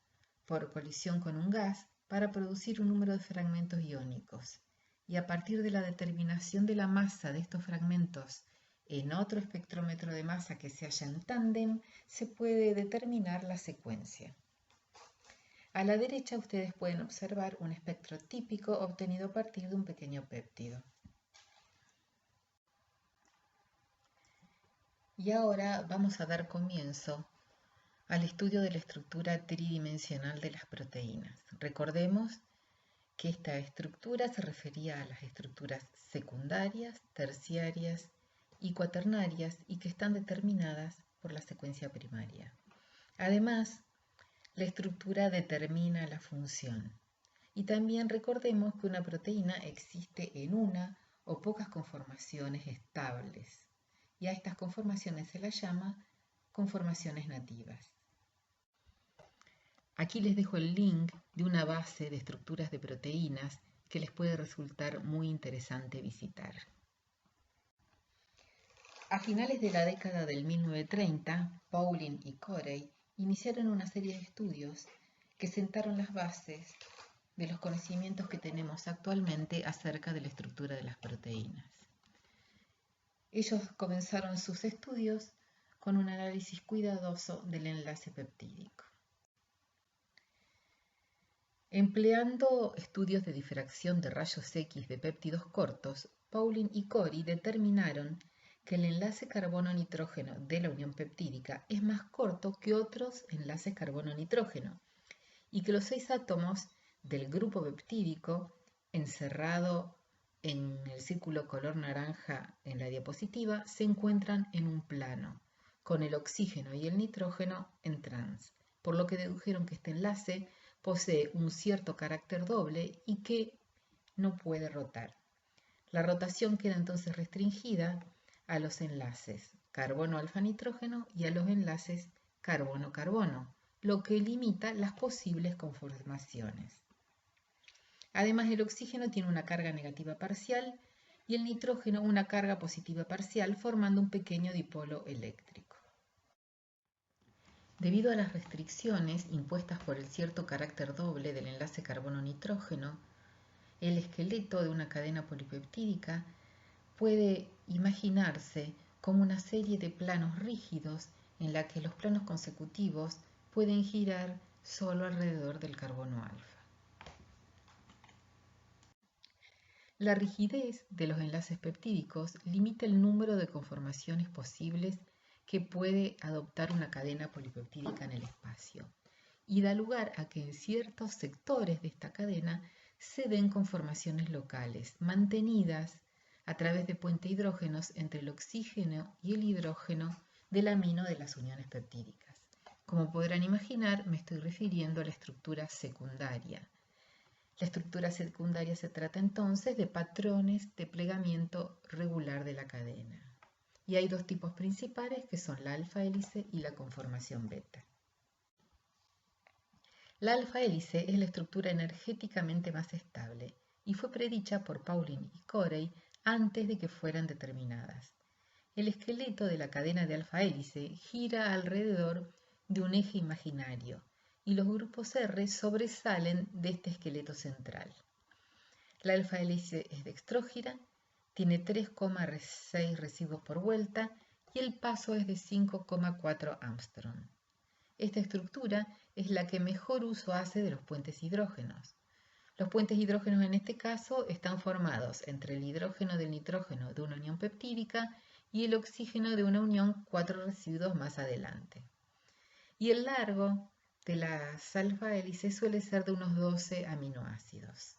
por colisión con un gas para producir un número de fragmentos iónicos. Y a partir de la determinación de la masa de estos fragmentos en otro espectrómetro de masa que se halla en tándem, se puede determinar la secuencia. A la derecha ustedes pueden observar un espectro típico obtenido a partir de un pequeño péptido. Y ahora vamos a dar comienzo al estudio de la estructura tridimensional de las proteínas. Recordemos que esta estructura se refería a las estructuras secundarias, terciarias y cuaternarias y que están determinadas por la secuencia primaria. Además, la estructura determina la función Y también recordemos que una proteína existe en una o pocas conformaciones estables. Y a estas conformaciones se las llama conformaciones nativas. Aquí les dejo el link de una base de estructuras de proteínas que les puede resultar muy interesante visitar. A finales de la década del 1930, Pauling y Corey iniciaron una serie de estudios que sentaron las bases de los conocimientos que tenemos actualmente acerca de la estructura de las proteínas. Ellos comenzaron sus estudios con un análisis cuidadoso del enlace peptídico. Empleando estudios de difracción de rayos X de péptidos cortos, Pauling y Corey determinaron que el enlace carbono-nitrógeno de la unión peptídica es más corto que otros enlaces carbono-nitrógeno y que los 6 átomos del grupo peptídico, encerrado en el círculo color naranja en la diapositiva, se encuentran en un plano, con el oxígeno y el nitrógeno en trans, por lo que dedujeron que este enlace posee un cierto carácter doble y que no puede rotar. La rotación queda entonces restringida a los enlaces carbono-alfa-nitrógeno y a los enlaces carbono-carbono, lo que limita las posibles conformaciones. Además, el oxígeno tiene una carga negativa parcial y el nitrógeno una carga positiva parcial, formando un pequeño dipolo eléctrico. Debido a las restricciones impuestas por el cierto carácter doble del enlace carbono-nitrógeno, el esqueleto de una cadena polipeptídica puede imaginarse como una serie de planos rígidos en la que los planos consecutivos pueden girar solo alrededor del carbono alfa. La rigidez de los enlaces peptídicos limita el número de conformaciones posibles que puede adoptar una cadena polipeptídica en el espacio y da lugar a que en ciertos sectores de esta cadena se den conformaciones locales, mantenidas a través de puentes hidrógenos entre el oxígeno y el hidrógeno del amino de las uniones peptídicas. Como podrán imaginar, me estoy refiriendo a la estructura secundaria. La estructura secundaria se trata entonces de patrones de plegamiento regular de la cadena. Y hay 2 tipos principales que son la alfa hélice y la conformación beta. La alfa hélice es la estructura energéticamente más estable y fue predicha por Pauling y Corey antes de que fueran determinadas. El esqueleto de la cadena de alfa hélice gira alrededor de un eje imaginario y los grupos R sobresalen de este esqueleto central. La alfa hélice es dextrógira, tiene 3,6 residuos por vuelta y el paso es de 5,4 Armstrong. Esta estructura es la que mejor uso hace de los puentes hidrógenos. Los puentes hidrógenos en este caso están formados entre el hidrógeno del nitrógeno de una unión peptídica y el oxígeno de una unión 4 residuos más adelante. Y el largo de las alfa hélices suele ser de unos 12 aminoácidos.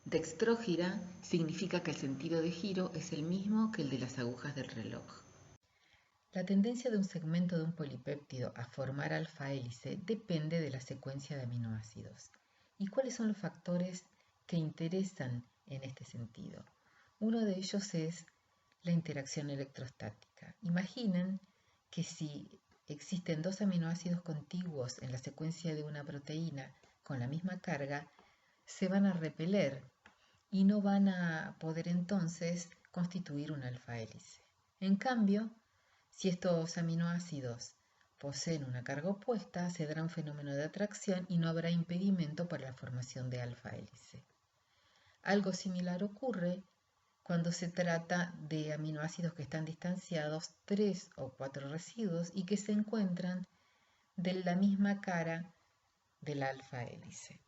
Dextrógira significa que el sentido de giro es el mismo que el de las agujas del reloj. La tendencia de un segmento de un polipéptido a formar alfa hélice depende de la secuencia de aminoácidos. ¿Y cuáles son los factores que interesan en este sentido? Uno de ellos es la interacción electrostática. Imaginen que si existen 2 aminoácidos contiguos en la secuencia de una proteína con la misma carga, se van a repeler y no van a poder entonces constituir una alfa hélice. En cambio, si estos aminoácidos poseen una carga opuesta, se dará un fenómeno de atracción y no habrá impedimento para la formación de alfa hélice. Algo similar ocurre cuando se trata de aminoácidos que están distanciados 3 o 4 residuos y que se encuentran de la misma cara de la alfa hélice.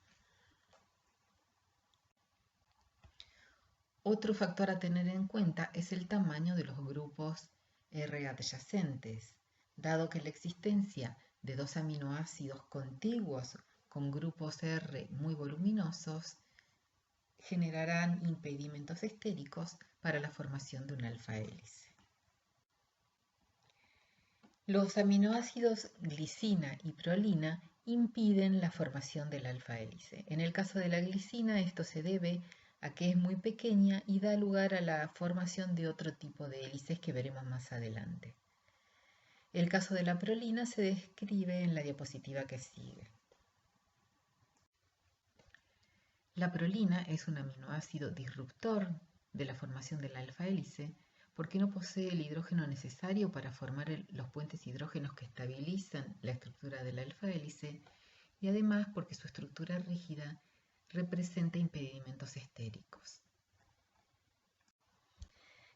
Otro factor a tener en cuenta es el tamaño de los grupos R adyacentes, dado que la existencia de 2 aminoácidos contiguos con grupos R muy voluminosos generarán impedimentos estéricos para la formación de una alfa hélice. Los aminoácidos glicina y prolina impiden la formación del alfa hélice. En el caso de la glicina, esto se debe a que es muy pequeña y da lugar a la formación de otro tipo de hélices que veremos más adelante. El caso de la prolina se describe en la diapositiva que sigue. La prolina es un aminoácido disruptor de la formación del alfa hélice porque no posee el hidrógeno necesario para formar los puentes hidrógenos que estabilizan la estructura del alfa hélice y además porque su estructura rígida representa impedimentos estéricos.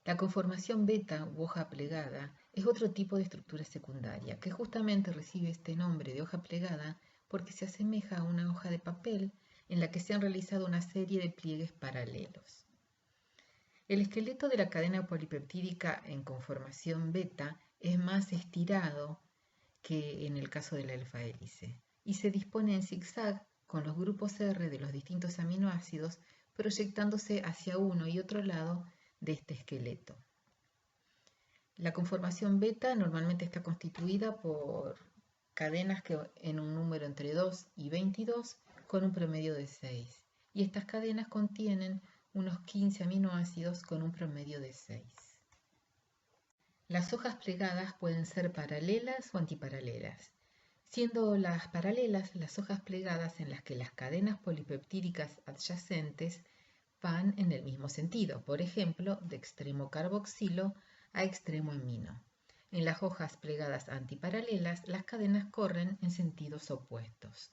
La conformación beta u hoja plegada es otro tipo de estructura secundaria que justamente recibe este nombre de hoja plegada porque se asemeja a una hoja de papel en la que se han realizado una serie de pliegues paralelos. El esqueleto de la cadena polipeptídica en conformación beta es más estirado que en el caso de la alfa hélice y se dispone en zigzag con los grupos R de los distintos aminoácidos proyectándose hacia uno y otro lado de este esqueleto. La conformación beta normalmente está constituida por cadenas que en un número entre 2 y 22 con un promedio de 6. Y estas cadenas contienen unos 15 aminoácidos con un promedio de 6. Las hojas plegadas pueden ser paralelas o antiparalelas, siendo las paralelas las hojas plegadas en las que las cadenas polipeptídicas adyacentes van en el mismo sentido, por ejemplo, de extremo carboxilo a extremo amino. En las hojas plegadas antiparalelas, las cadenas corren en sentidos opuestos.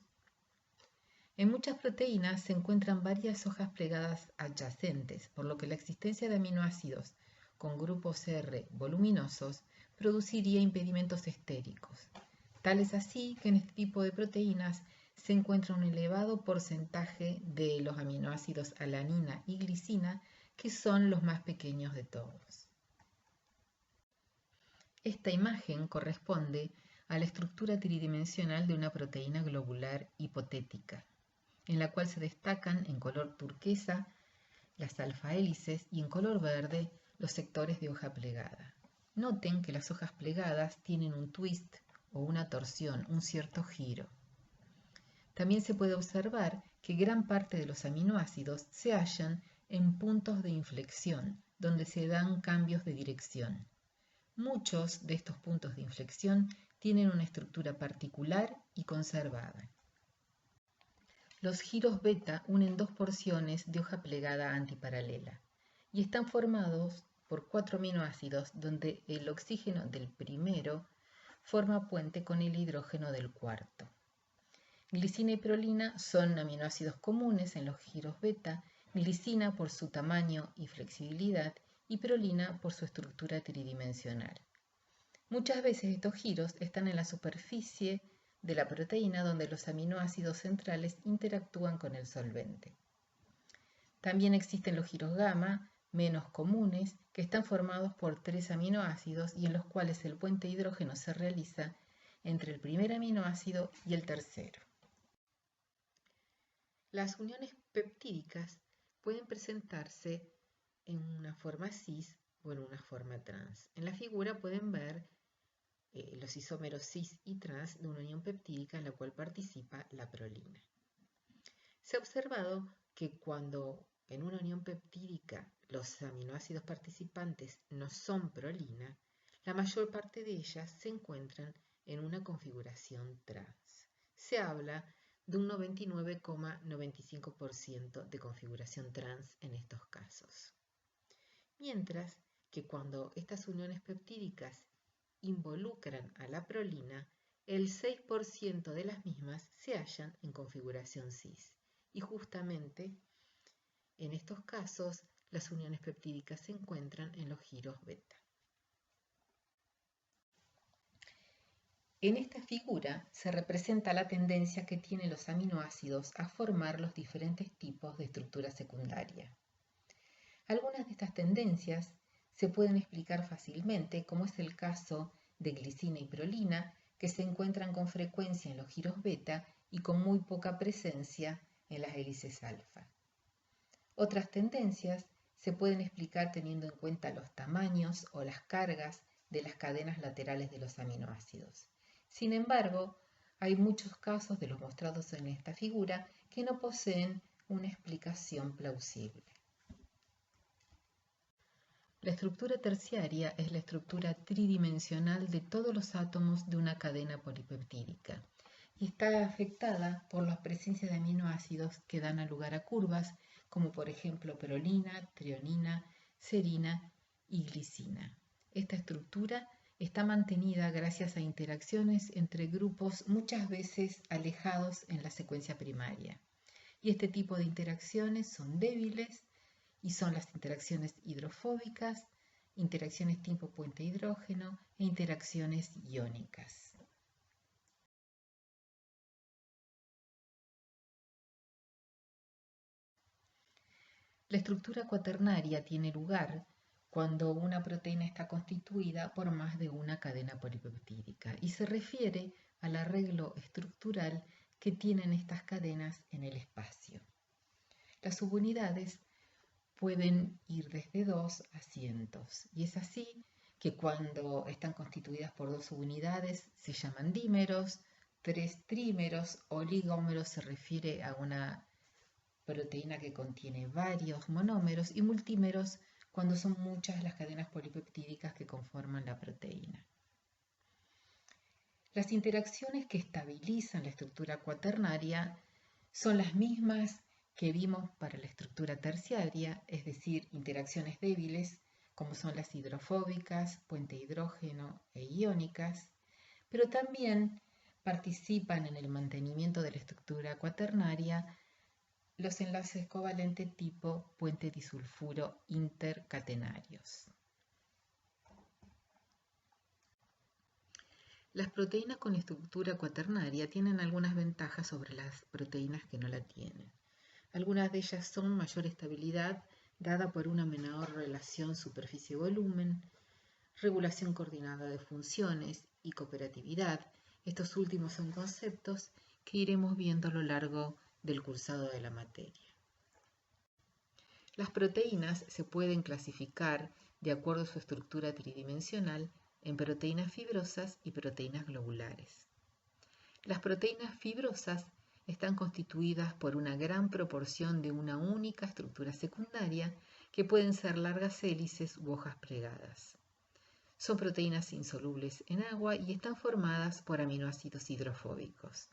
En muchas proteínas se encuentran varias hojas plegadas adyacentes, por lo que la existencia de aminoácidos con grupos R voluminosos produciría impedimentos estéricos. Tal es así que en este tipo de proteínas se encuentra un elevado porcentaje de los aminoácidos alanina y glicina, que son los más pequeños de todos. Esta imagen corresponde a la estructura tridimensional de una proteína globular hipotética, en la cual se destacan en color turquesa las alfa hélices y en color verde los sectores de hoja plegada. Noten que las hojas plegadas tienen un twist o una torsión, un cierto giro. También se puede observar que gran parte de los aminoácidos se hallan en puntos de inflexión, donde se dan cambios de dirección. Muchos de estos puntos de inflexión tienen una estructura particular y conservada. Los giros beta unen dos porciones de hoja plegada antiparalela y están formados por 4 aminoácidos donde el oxígeno del primero forma puente con el hidrógeno del cuarto. Glicina y prolina son aminoácidos comunes en los giros beta, glicina por su tamaño y flexibilidad y prolina por su estructura tridimensional. Muchas veces estos giros están en la superficie de la proteína donde los aminoácidos centrales interactúan con el solvente. También existen los giros gamma, menos comunes, que están formados por 3 aminoácidos y en los cuales el puente hidrógeno se realiza entre el primer aminoácido y el tercero. Las uniones peptídicas pueden presentarse en una forma cis o en una forma trans. En la figura pueden ver los isómeros cis y trans de una unión peptídica en la cual participa la prolina. Se ha observado que cuando en una unión peptídica los aminoácidos participantes no son prolina, la mayor parte de ellas se encuentran en una configuración trans. Se habla de un 99,95% de configuración trans en estos casos. Mientras que cuando estas uniones peptídicas involucran a la prolina, el 6% de las mismas se hallan en configuración cis. Y justamente en estos casos, las uniones peptídicas se encuentran en los giros beta. En esta figura se representa la tendencia que tienen los aminoácidos a formar los diferentes tipos de estructura secundaria. Algunas de estas tendencias se pueden explicar fácilmente, como es el caso de glicina y prolina, que se encuentran con frecuencia en los giros beta y con muy poca presencia en las hélices alfa. Otras tendencias se pueden explicar teniendo en cuenta los tamaños o las cargas de las cadenas laterales de los aminoácidos. Sin embargo, Hay muchos casos de los mostrados en esta figura que no poseen una explicación plausible. La estructura terciaria es la estructura tridimensional de todos los átomos de una cadena polipeptídica y está afectada por la presencia de aminoácidos que dan lugar a curvas, como por ejemplo prolina, treonina, serina y glicina. Esta estructura está mantenida gracias a interacciones entre grupos muchas veces alejados en la secuencia primaria. Y este tipo de interacciones son débiles y son las interacciones hidrofóbicas, interacciones tipo puente hidrógeno e interacciones iónicas. La estructura cuaternaria tiene lugar cuando una proteína está constituida por más de una cadena polipeptídica y se refiere al arreglo estructural que tienen estas cadenas en el espacio. Las subunidades pueden ir desde 2 a cientos y es así que cuando están constituidas por 2 subunidades se llaman dímeros, 3 trímeros, oligómeros se refiere a una proteína que contiene varios monómeros y multímeros cuando son muchas las cadenas polipeptídicas que conforman la proteína. Las interacciones que estabilizan la estructura cuaternaria son las mismas que vimos para la estructura terciaria, es decir, interacciones débiles como son las hidrofóbicas, puente hidrógeno e iónicas, pero también participan en el mantenimiento de la estructura cuaternaria los enlaces covalentes tipo puente disulfuro intercatenarios. Las proteínas con estructura cuaternaria tienen algunas ventajas sobre las proteínas que no la tienen. Algunas de ellas son mayor estabilidad dada por una menor relación superficie-volumen, regulación coordinada de funciones y cooperatividad. Estos últimos son conceptos que iremos viendo a lo largo del cursado de la materia. Las proteínas se pueden clasificar de acuerdo a su estructura tridimensional en proteínas fibrosas y proteínas globulares. Las proteínas fibrosas están constituidas por una gran proporción de una única estructura secundaria que pueden ser largas hélices u hojas plegadas. Son proteínas insolubles en agua y están formadas por aminoácidos hidrofóbicos.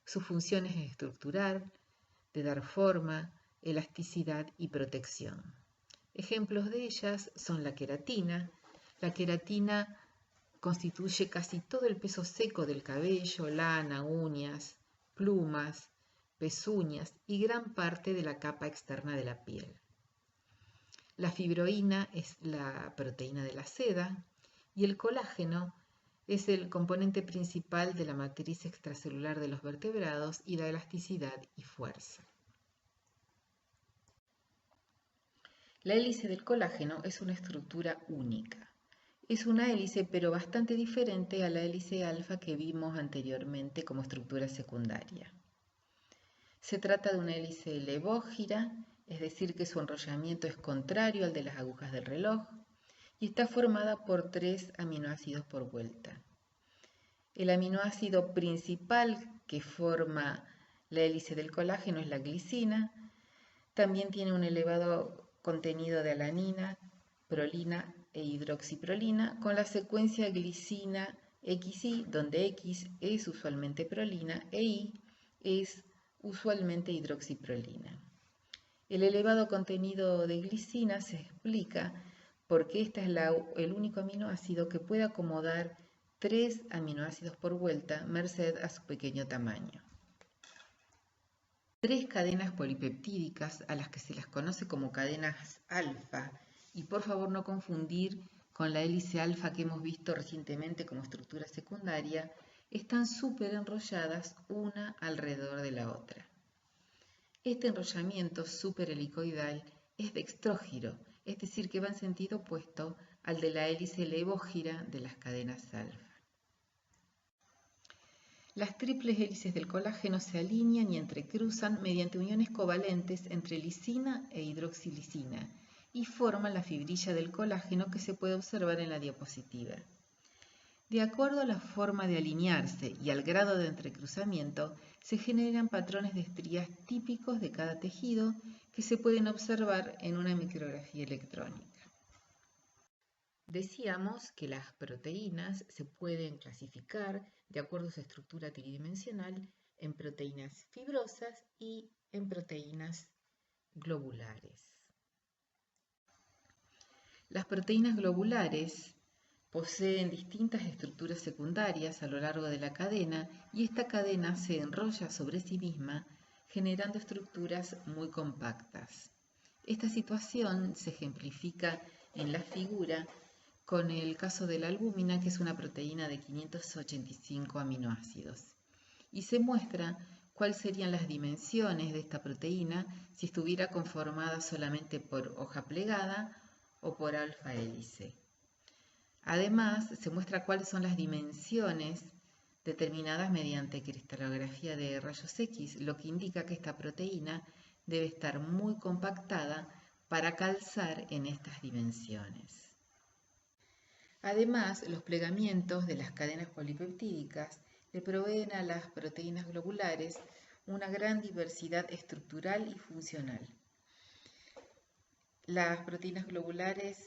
Su función es estructural, de dar forma, elasticidad y protección. Ejemplos de ellas son la queratina. La queratina constituye casi todo el peso seco del cabello, lana, uñas, plumas, pezuñas y gran parte de la capa externa de la piel. La fibroína es la proteína de la seda y el colágeno es el componente principal de la matriz extracelular de los vertebrados y da elasticidad y fuerza. La hélice del colágeno es una estructura única. Es una hélice pero bastante diferente a la hélice alfa que vimos anteriormente como estructura secundaria. Se trata de una hélice levógira, es decir que su enrollamiento es contrario al de las agujas del reloj y está formada por 3 aminoácidos por vuelta. El aminoácido principal que forma la hélice del colágeno es la glicina. También tiene un elevado contenido de alanina, prolina e hidroxiprolina con la secuencia glicina XY, donde X es usualmente prolina e Y es usualmente hidroxiprolina. El elevado contenido de glicina se explica porque este es el único aminoácido que puede acomodar 3 aminoácidos por vuelta, merced a su pequeño tamaño. 3 cadenas polipeptídicas, a las que se las conoce como cadenas alfa, y por favor no confundir con la hélice alfa que hemos visto recientemente como estructura secundaria, están súper enrolladas una alrededor de la otra. Este enrollamiento superhelicoidal es dextrógiro, es decir que va en sentido opuesto al de la hélice levógira de las cadenas alfa. Las triples hélices del colágeno se alinean y entrecruzan mediante uniones covalentes entre lisina e hidroxilisina y forman la fibrilla del colágeno que se puede observar en la diapositiva. De acuerdo a la forma de alinearse y al grado de entrecruzamiento, se generan patrones de estrías típicos de cada tejido que se pueden observar en una micrografía electrónica. Decíamos que las proteínas se pueden clasificar de acuerdo a su estructura tridimensional en proteínas fibrosas y en proteínas globulares. Las proteínas globulares poseen distintas estructuras secundarias a lo largo de la cadena y esta cadena se enrolla sobre sí misma generando estructuras muy compactas. Esta situación se ejemplifica en la figura con el caso de la albúmina, que es una proteína de 585 aminoácidos, y se muestra cuáles serían las dimensiones de esta proteína si estuviera conformada solamente por hoja plegada o por alfa hélice. Además, se muestra cuáles son las dimensiones determinadas mediante cristalografía de rayos X, lo que indica que esta proteína debe estar muy compactada para calzar en estas dimensiones. Además, los plegamientos de las cadenas polipeptídicas le proveen a las proteínas globulares una gran diversidad estructural y funcional. Las proteínas globulares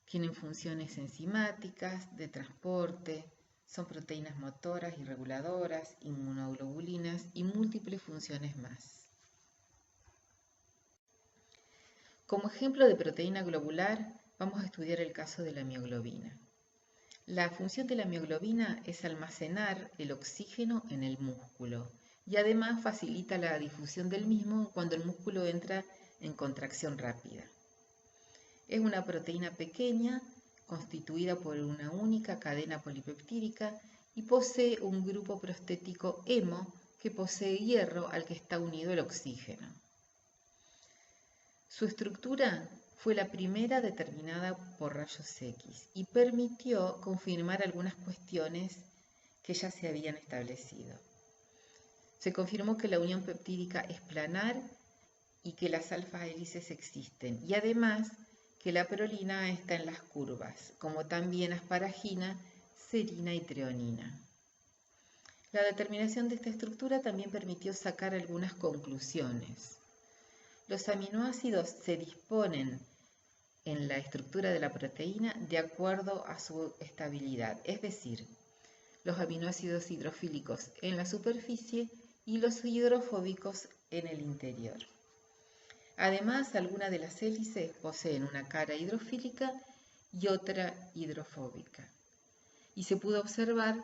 tienen funciones enzimáticas, de transporte, son proteínas motoras y reguladoras, inmunoglobulinas y múltiples funciones más. Como ejemplo de proteína globular, vamos a estudiar el caso de la mioglobina. La función de la mioglobina es almacenar el oxígeno en el músculo y además facilita la difusión del mismo cuando el músculo entra en contracción rápida. Es una proteína pequeña constituida por una única cadena polipeptídica y posee un grupo prostético hemo que posee hierro al que está unido el oxígeno. Su estructura fue la primera determinada por rayos X y permitió confirmar algunas cuestiones que ya se habían establecido. Se confirmó que la unión peptídica es planar y que las alfa hélices existen, y además que la prolina está en las curvas, como también asparagina, serina y treonina. La determinación de esta estructura también permitió sacar algunas conclusiones. Los aminoácidos se disponen en la estructura de la proteína de acuerdo a su estabilidad, es decir, los aminoácidos hidrofílicos en la superficie y los hidrofóbicos en el interior. Además, algunas de las hélices poseen una cara hidrofílica y otra hidrofóbica. Y se pudo observar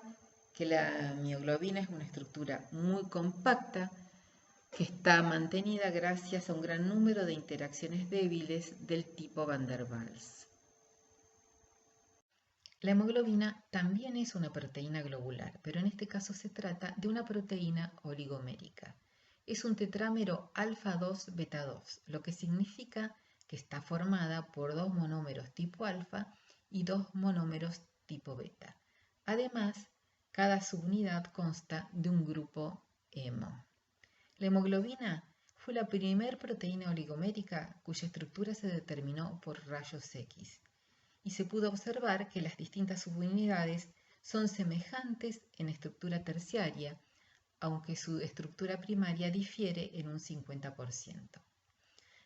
que la mioglobina es una estructura muy compacta que está mantenida gracias a un gran número de interacciones débiles del tipo Van der Waals. La hemoglobina también es una proteína globular, pero en este caso se trata de una proteína oligomérica. Es un tetrámero alfa-2 beta-2, lo que significa que está formada por 2 monómeros tipo alfa y 2 monómeros tipo beta. Además, cada subunidad consta de un grupo hemo. La hemoglobina fue la primer proteína oligomérica cuya estructura se determinó por rayos X y se pudo observar que las distintas subunidades son semejantes en estructura terciaria, aunque su estructura primaria difiere en un 50%.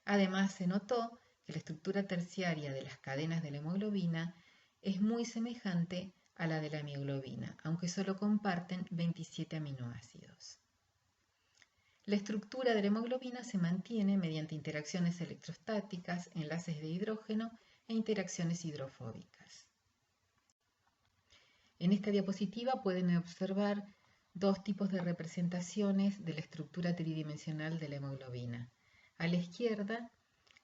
Además, se notó que la estructura terciaria de las cadenas de la hemoglobina es muy semejante a la de la mioglobina, aunque solo comparten 27 aminoácidos. La estructura de la hemoglobina se mantiene mediante interacciones electrostáticas, enlaces de hidrógeno e interacciones hidrofóbicas. En esta diapositiva pueden observar dos tipos de representaciones de la estructura tridimensional de la hemoglobina. A la izquierda,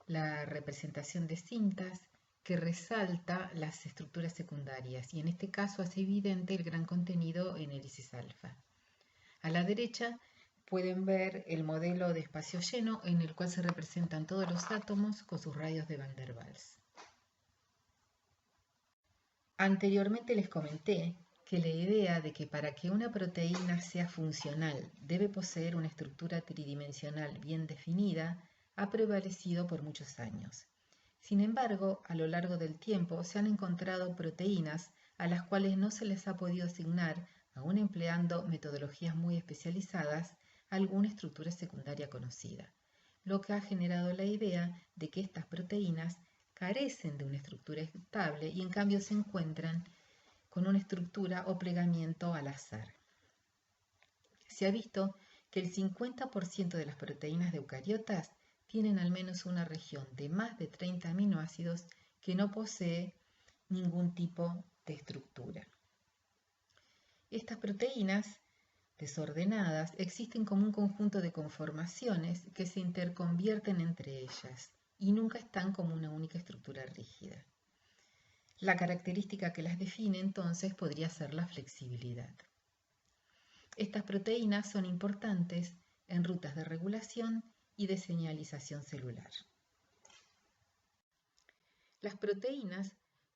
la representación de cintas que resalta las estructuras secundarias y en este caso hace evidente el gran contenido en hélices alfa. A la derecha pueden ver el modelo de espacio lleno en el cual se representan todos los átomos con sus radios de Van der Waals. Anteriormente les comenté que la idea de que para que una proteína sea funcional debe poseer una estructura tridimensional bien definida ha prevalecido por muchos años. Sin embargo, a lo largo del tiempo se han encontrado proteínas a las cuales no se les ha podido asignar, aún empleando metodologías muy especializadas, alguna estructura secundaria conocida, lo que ha generado la idea de que estas proteínas carecen de una estructura estable y en cambio se encuentran con una estructura o plegamiento al azar. Se ha visto que el 50% de las proteínas de eucariotas tienen al menos una región de más de 30 aminoácidos que no posee ningún tipo de estructura. Estas proteínas desordenadas existen como un conjunto de conformaciones que se interconvierten entre ellas y nunca están como una única estructura rígida. La característica que las define entonces podría ser la flexibilidad. Estas proteínas son importantes en rutas de regulación y de señalización celular. Las proteínas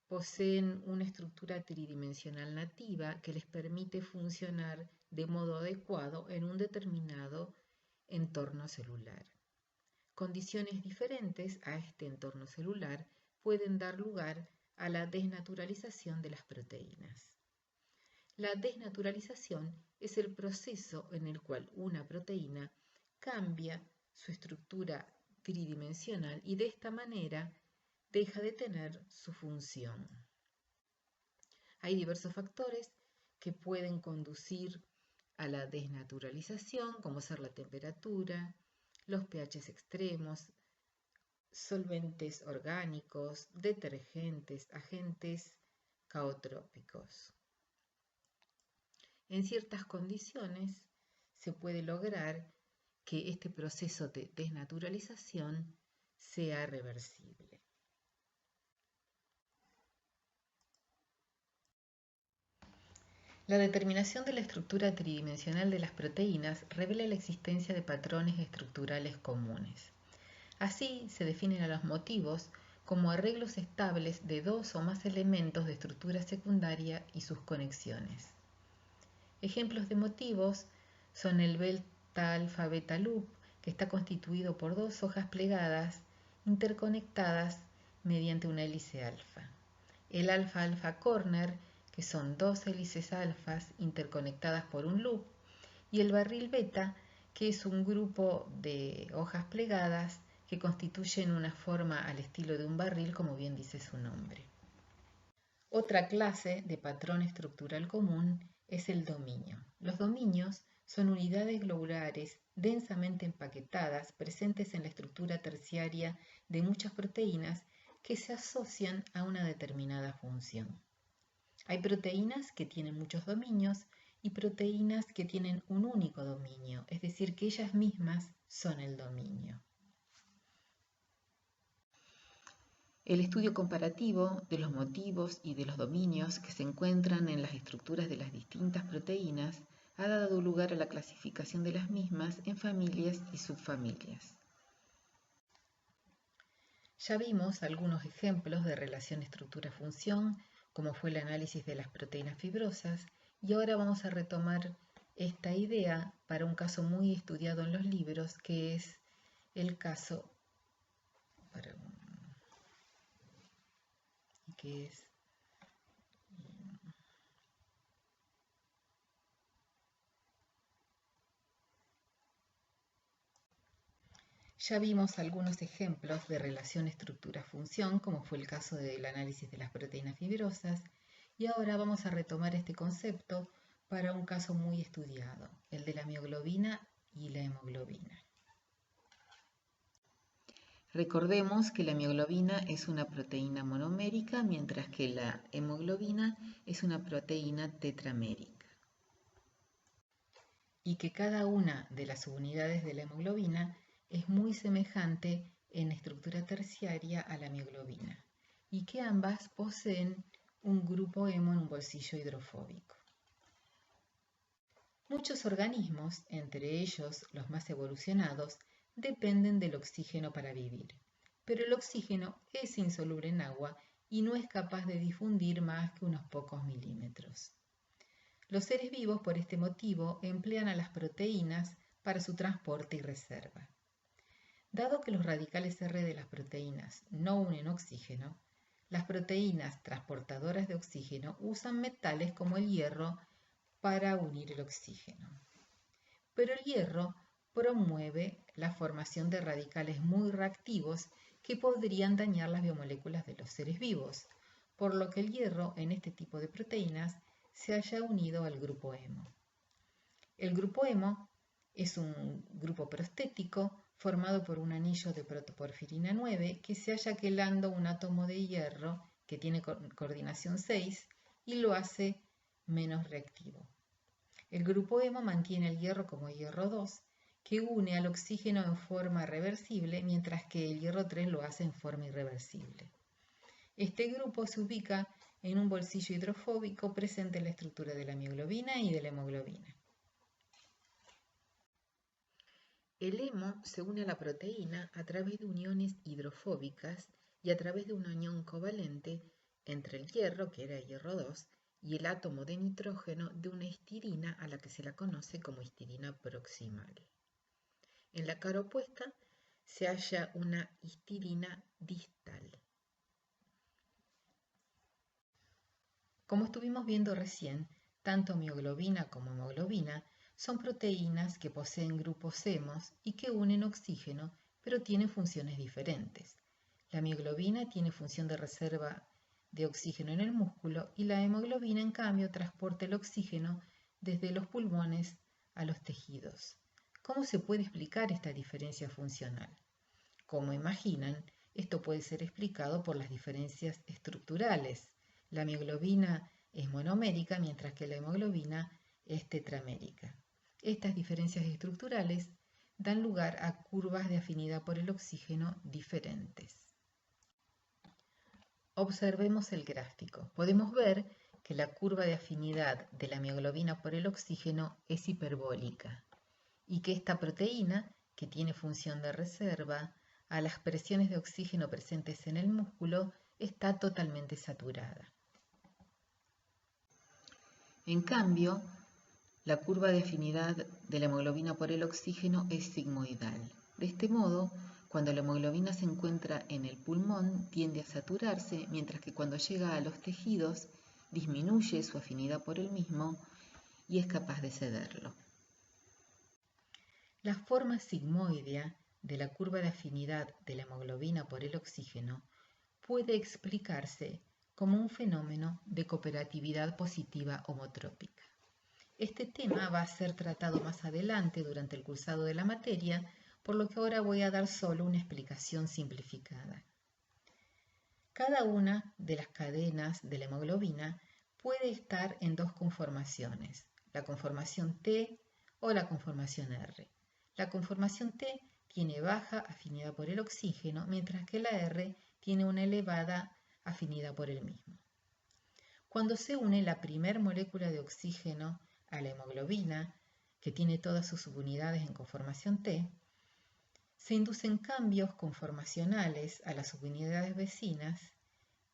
poseen una estructura tridimensional nativa que les permite funcionar de modo adecuado en un determinado entorno celular. Condiciones diferentes a este entorno celular pueden dar lugar a la desnaturalización de las proteínas. La desnaturalización es el proceso en el cual una proteína cambia su estructura tridimensional y de esta manera deja de tener su función. Hay diversos factores que pueden conducir a la desnaturalización, como ser la temperatura, los pHs extremos, solventes orgánicos, detergentes, agentes caotrópicos. En ciertas condiciones se puede lograr que este proceso de desnaturalización sea reversible. La determinación de la estructura tridimensional de las proteínas revela la existencia de patrones estructurales comunes. Así se definen a los motivos como arreglos estables de dos o más elementos de estructura secundaria y sus conexiones. Ejemplos de motivos son el beta-alfa-beta loop, que está constituido por dos hojas plegadas interconectadas mediante una hélice alfa. El alfa-alfa corner, que son dos hélices alfas interconectadas por un loop, y el barril beta, que es un grupo de hojas plegadas que constituyen una forma al estilo de un barril, como bien dice su nombre. Otra clase de patrón estructural común es el dominio. Los dominios son unidades globulares densamente empaquetadas presentes en la estructura terciaria de muchas proteínas que se asocian a una determinada función. Hay proteínas que tienen muchos dominios y proteínas que tienen un único dominio, es decir, que ellas mismas son el dominio. El estudio comparativo de los motivos y de los dominios que se encuentran en las estructuras de las distintas proteínas ha dado lugar a la clasificación de las mismas en familias y subfamilias. Ya vimos algunos ejemplos de relación estructura-función, como fue el análisis de las proteínas fibrosas, y ahora vamos a retomar esta idea para un caso muy estudiado en los libros, que es el caso Ya vimos algunos ejemplos de relación estructura-función, como fue el caso del análisis de las proteínas fibrosas, y ahora vamos a retomar este concepto para un caso muy estudiado, el de la mioglobina y la hemoglobina. Recordemos que la mioglobina es una proteína monomérica, mientras que la hemoglobina es una proteína tetramérica. Y que cada una de las subunidades de la hemoglobina es muy semejante en estructura terciaria a la mioglobina, y que ambas poseen un grupo hemo en un bolsillo hidrofóbico. Muchos organismos, entre ellos los más evolucionados, dependen del oxígeno para vivir, pero el oxígeno es insoluble en agua y no es capaz de difundir más que unos pocos milímetros. Los seres vivos, por este motivo, emplean a las proteínas para su transporte y reserva. Dado que los radicales R de las proteínas no unen oxígeno, Las proteínas transportadoras de oxígeno usan metales como el hierro para unir el oxígeno. Pero el hierro promueve la formación de radicales muy reactivos que podrían dañar las biomoléculas de los seres vivos, por lo que el hierro en este tipo de proteínas se haya unido al grupo hemo. El grupo hemo es un grupo prostético formado por un anillo de protoporfirina 9 que se halla quelando un átomo de hierro que tiene coordinación 6 y lo hace menos reactivo. El grupo hemo mantiene el hierro como hierro 2, que une al oxígeno en forma reversible, mientras que el hierro 3 lo hace en forma irreversible. Este grupo se ubica en un bolsillo hidrofóbico presente en la estructura de la mioglobina y de la hemoglobina. El hemo se une a la proteína a través de uniones hidrofóbicas y a través de una unión covalente entre el hierro, que era hierro 2, y el átomo de nitrógeno de una histidina a la que se la conoce como histidina proximal. En la cara opuesta se halla una histidina distal. Como estuvimos viendo recién, tanto mioglobina como hemoglobina son proteínas que poseen grupos hemos y que unen oxígeno, pero tienen funciones diferentes. La mioglobina tiene función de reserva de oxígeno en el músculo y la hemoglobina, en cambio, transporta el oxígeno desde los pulmones a los tejidos. ¿Cómo se puede explicar esta diferencia funcional? Como imaginan, esto puede ser explicado por las diferencias estructurales. La mioglobina es monomérica, mientras que la hemoglobina es tetramérica. Estas diferencias estructurales dan lugar a curvas de afinidad por el oxígeno diferentes. Observemos el gráfico. Podemos ver que la curva de afinidad de la mioglobina por el oxígeno es hiperbólica y que esta proteína, que tiene función de reserva, a las presiones de oxígeno presentes en el músculo, está totalmente saturada. En cambio, la curva de afinidad de la hemoglobina por el oxígeno es sigmoidal. De este modo, cuando la hemoglobina se encuentra en el pulmón, tiende a saturarse, mientras que cuando llega a los tejidos, disminuye su afinidad por el mismo y es capaz de cederlo. La forma sigmoidea de la curva de afinidad de la hemoglobina por el oxígeno puede explicarse como un fenómeno de cooperatividad positiva homotrópica. Este tema va a ser tratado más adelante durante el cursado de la materia, por lo que ahora voy a dar solo una explicación simplificada. Cada una de las cadenas de la hemoglobina puede estar en dos conformaciones, la conformación T o la conformación R. La conformación T tiene baja afinidad por el oxígeno, mientras que la R tiene una elevada afinidad por el mismo. Cuando se une la primer molécula de oxígeno a la hemoglobina, que tiene todas sus subunidades en conformación T, se inducen cambios conformacionales a las subunidades vecinas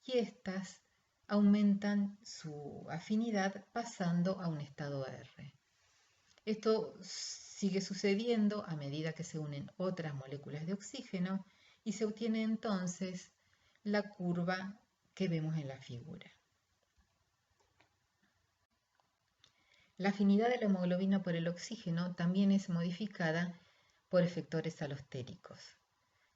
y éstas aumentan su afinidad pasando a un estado R. Esto sigue sucediendo a medida que se unen otras moléculas de oxígeno y se obtiene entonces la curva que vemos en la figura. La afinidad de la hemoglobina por el oxígeno también es modificada por efectores alostéricos.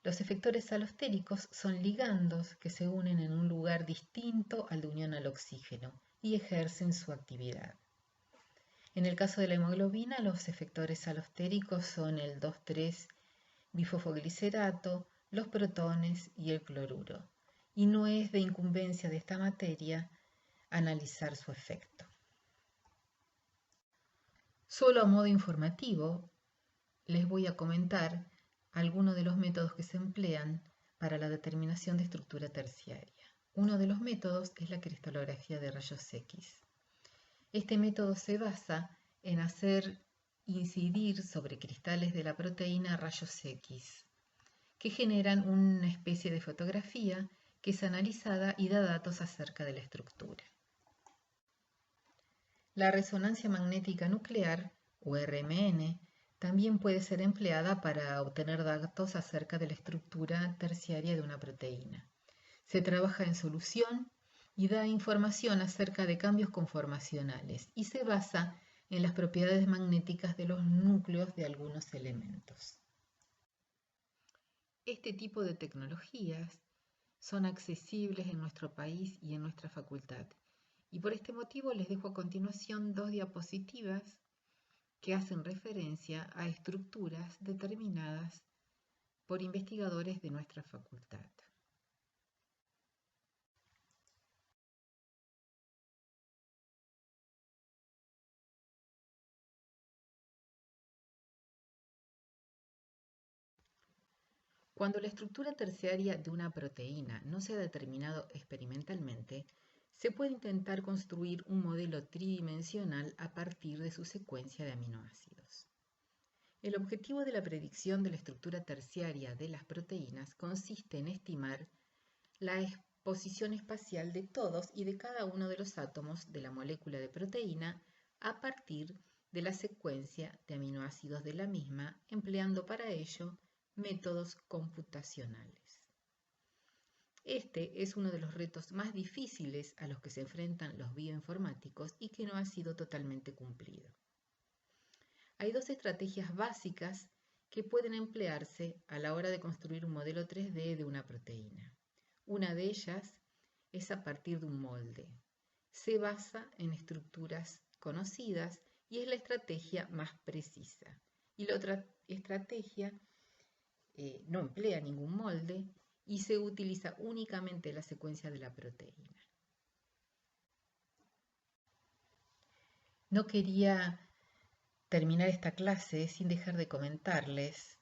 Los efectores alostéricos son ligandos que se unen en un lugar distinto al de unión al oxígeno y ejercen su actividad. En el caso de la hemoglobina, los efectores alostéricos son el 2,3-bifosfoglicerato, los protones y el cloruro, y no es de incumbencia de esta materia analizar su efecto. Solo a modo informativo, les voy a comentar algunos de los métodos que se emplean para la determinación de estructura terciaria. Uno de los métodos es la cristalografía de rayos X. Este método se basa en hacer incidir sobre cristales de la proteína rayos X, que generan una especie de fotografía que es analizada y da datos acerca de la estructura. La resonancia magnética nuclear, o RMN, también puede ser empleada para obtener datos acerca de la estructura terciaria de una proteína. Se trabaja en solución y da información acerca de cambios conformacionales y se basa en las propiedades magnéticas de los núcleos de algunos elementos. Este tipo de tecnologías son accesibles en nuestro país y en nuestra facultad, y por este motivo les dejo a continuación dos diapositivas que hacen referencia a estructuras determinadas por investigadores de nuestra facultad. Cuando la estructura terciaria de una proteína no se ha determinado experimentalmente, se puede intentar construir un modelo tridimensional a partir de su secuencia de aminoácidos. El objetivo de la predicción de la estructura terciaria de las proteínas consiste en estimar la posición espacial de todos y de cada uno de los átomos de la molécula de proteína a partir de la secuencia de aminoácidos de la misma, empleando para ello métodos computacionales. Este es uno de los retos más difíciles a los que se enfrentan los bioinformáticos y que no ha sido totalmente cumplido. Hay dos estrategias básicas que pueden emplearse a la hora de construir un modelo 3D de una proteína. Una de ellas es a partir de un molde. Se basa en estructuras conocidas y es la estrategia más precisa. Y la otra estrategia no emplea ningún molde y se utiliza únicamente la secuencia de la proteína. No quería terminar esta clase sin dejar de comentarles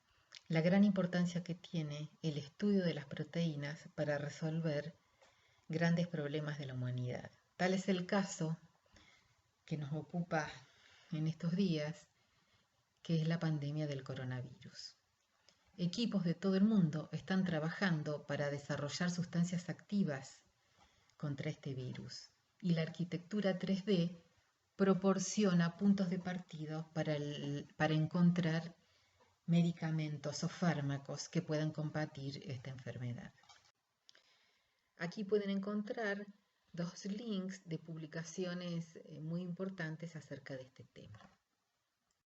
la gran importancia que tiene el estudio de las proteínas para resolver grandes problemas de la humanidad. Tal es el caso que nos ocupa en estos días, que es la pandemia del coronavirus. Equipos de todo el mundo están trabajando para desarrollar sustancias activas contra este virus y la arquitectura 3D proporciona puntos de partida para encontrar medicamentos o fármacos que puedan combatir esta enfermedad. Aquí pueden encontrar dos links de publicaciones muy importantes acerca de este tema.